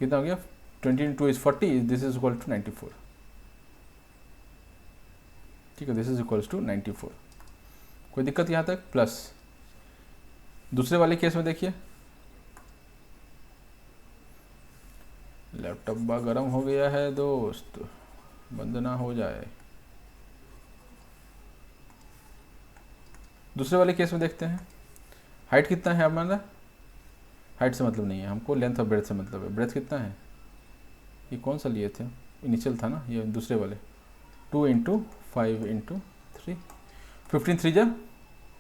A: कितना हो गया 20 into is 40, this is equal to 94। ठीक है, दिस इज इक्वल्स टू 94। कोई दिक्कत यहाँ तक? प्लस दूसरे वाले केस में देखिए, लैपटॉप बा गर्म हो गया है दोस्त, बंद ना हो जाए। दूसरे वाले केस में देखते हैं, हाइट कितना है हमारा? हाइट से मतलब नहीं है हमको, लेंथ और ब्रेथ से मतलब है। ब्रेथ कितना है? ये कौन सा लिए थे? इनिशियल था ना, ये दूसरे वाले। 2 × 5 × 3, 15 3 जा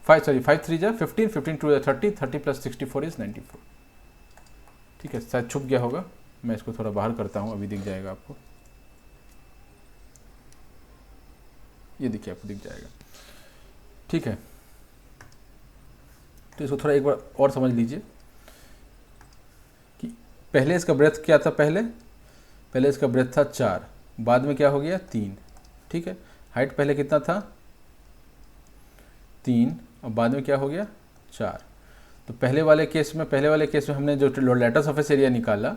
A: 5, सॉरी 5 3 जा 15, 15 2 जा 30, 30 + 64 = 94। ठीक है, शायद छुप गया होगा, मैं इसको थोड़ा बाहर करता हूँ, अभी दिख जाएगा आपको। ये देखिए, आपको दिख जाएगा। ठीक है, तो इसको थोड़ा एक बार और समझ लीजिए कि पहले इसका ब्रेथ क्या था? पहले इसका ब्रेथ था 4, बाद में क्या हो गया? 3। ठीक है, हाइट पहले कितना था? 3, और बाद में क्या हो गया? 4। तो पहले वाले केस में हमने जो लैटरल सरफेस एरिया निकाला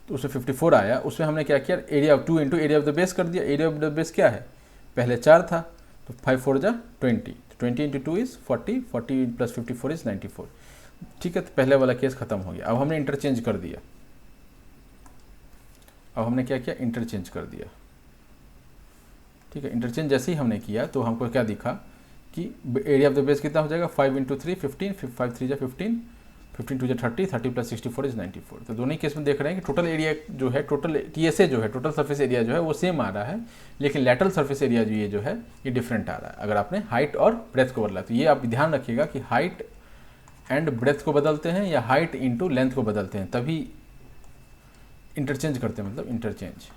A: तो उसमें 54 आया। उसमें हमने क्या किया? Area 2 × area of the base कर दिया। एरिया ऑफ द बेस क्या है? पहले 4 था, तो 5 4 जा 20, 20 × 2 = 40, 40 + 54 = 94। ठीक है, तो पहले वाला केस खत्म हो गया। अब हमने इंटरचेंज कर दिया। अब हमने क्या किया? इंटरचेंज कर दिया। ठीक है, इंटरचेंज जैसे ही हमने किया तो हमको क्या दिखा कि एरिया ऑफ द बेस कितना हो जाएगा? 5 × 3 15, 5 3 जा 15, 15 2 जा 30, 30 + 64 = 94। तो दोनों ही केस में देख रहे हैं कि टोटल एरिया जो है, टोटल TSA जो है, टोटल सरफेस एरिया जो है वो सेम आ रहा है, लेकिन लैटरल सरफेस एरिया जो है ये डिफरेंट आ रहा है अगर आपने हाइट और ब्रेथ को बदला। तो ये आप ध्यान रखिएगा कि हाइट एंड ब्रेथ को बदलते हैं या हाइट × लेंथ को बदलते हैं, तभी इंटरचेंज करते हैं, मतलब इंटरचेंज।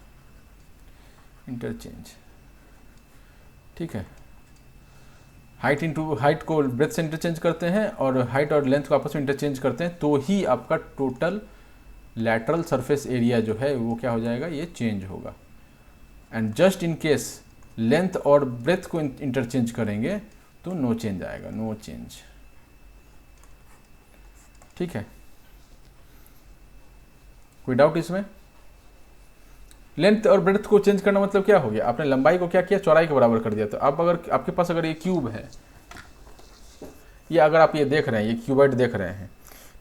A: ठीक है, हाइट को ब्रेथ से इंटरचेंज करते हैं और हाइट और लेंथ को आपस में इंटरचेंज करते हैं, तो ही आपका टोटल लैटरल सरफेस एरिया जो है वो क्या हो जाएगा? ये चेंज होगा। And just in case length और ब्रेथ को इंटरचेंज करेंगे तो नो चेंज आएगा, नो चेंज। ठीक है, कोई डाउट इसमें? लेंथ और ब्रेथ को चेंज करना मतलब क्या हो गया? आपने लंबाई को क्या किया? चौड़ाई के बराबर कर दिया। तो अब अगर आपके पास अगर ये क्यूब है, ये अगर आप ये देख रहे हैं, ये क्यूबॉइड देख रहे हैं,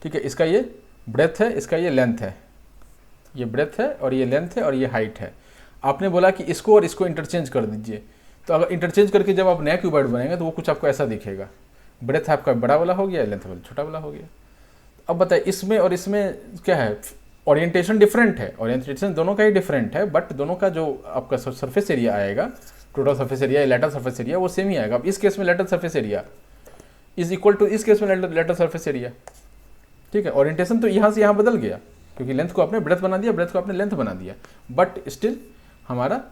A: ठीक है, इसका ये ब्रेथ है, इसका ये लेंथ है, ये ब्रेथ है और ये लेंथ है और ये हाइट है। आपने बोला कि इसको और इसको इंटरचेंज कर दीजिए, तो अगर इंटरचेंज करके जब आप नया क्यूबॉइड बनाएंगे तो वो कुछ आपको ऐसा दिखेगा। ब्रेथ आपका बड़ा वाला हो गया, लेंथ वाला छोटा वाला हो गया। अब बताइए, इसमें और इसमें क्या है? ओरिएंटेशन डिफरेंट है, ओरिएंटेशन दोनों का ही डिफरेंट है, बट दोनों का जो आपका सरफेस एरिया आएगा, टोटल सरफेस एरिया या लैटरल सरफेस एरिया, वो सेम ही आएगा। अब इस केस में lateral surface area is equal to इस केस में लैटरल सरफेस एरिया। ठीक है, ओरिएंटेशन तो यहाँ से यहाँ बदल गया क्योंकि लेंथ को आपने ब्रेथ बना दिया, ब्रेथ को आपने लेंथ बना दिया, बट स्टिल हमारा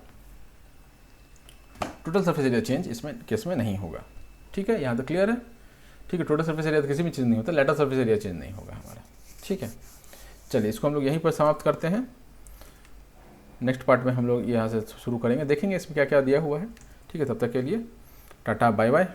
A: टोटल सरफेस एरिया चेंज इसमें केस में नहीं होगा। ठीक है, यहाँ तो क्लियर है? ठीक है, टोटल सरफेस एरिया तो किसी भी चीज़ नहीं होता, लैटरल सरफेस एरिया चेंज नहीं होगा हमारा। ठीक है, चलिए इसको हम लोग यहीं पर समाप्त करते हैं। नेक्स्ट पार्ट में हम लोग यहाँ से शुरू करेंगे, देखेंगे इसमें क्या क्या दिया हुआ है। ठीक है, तब तक के लिए टाटा, बाय बाय।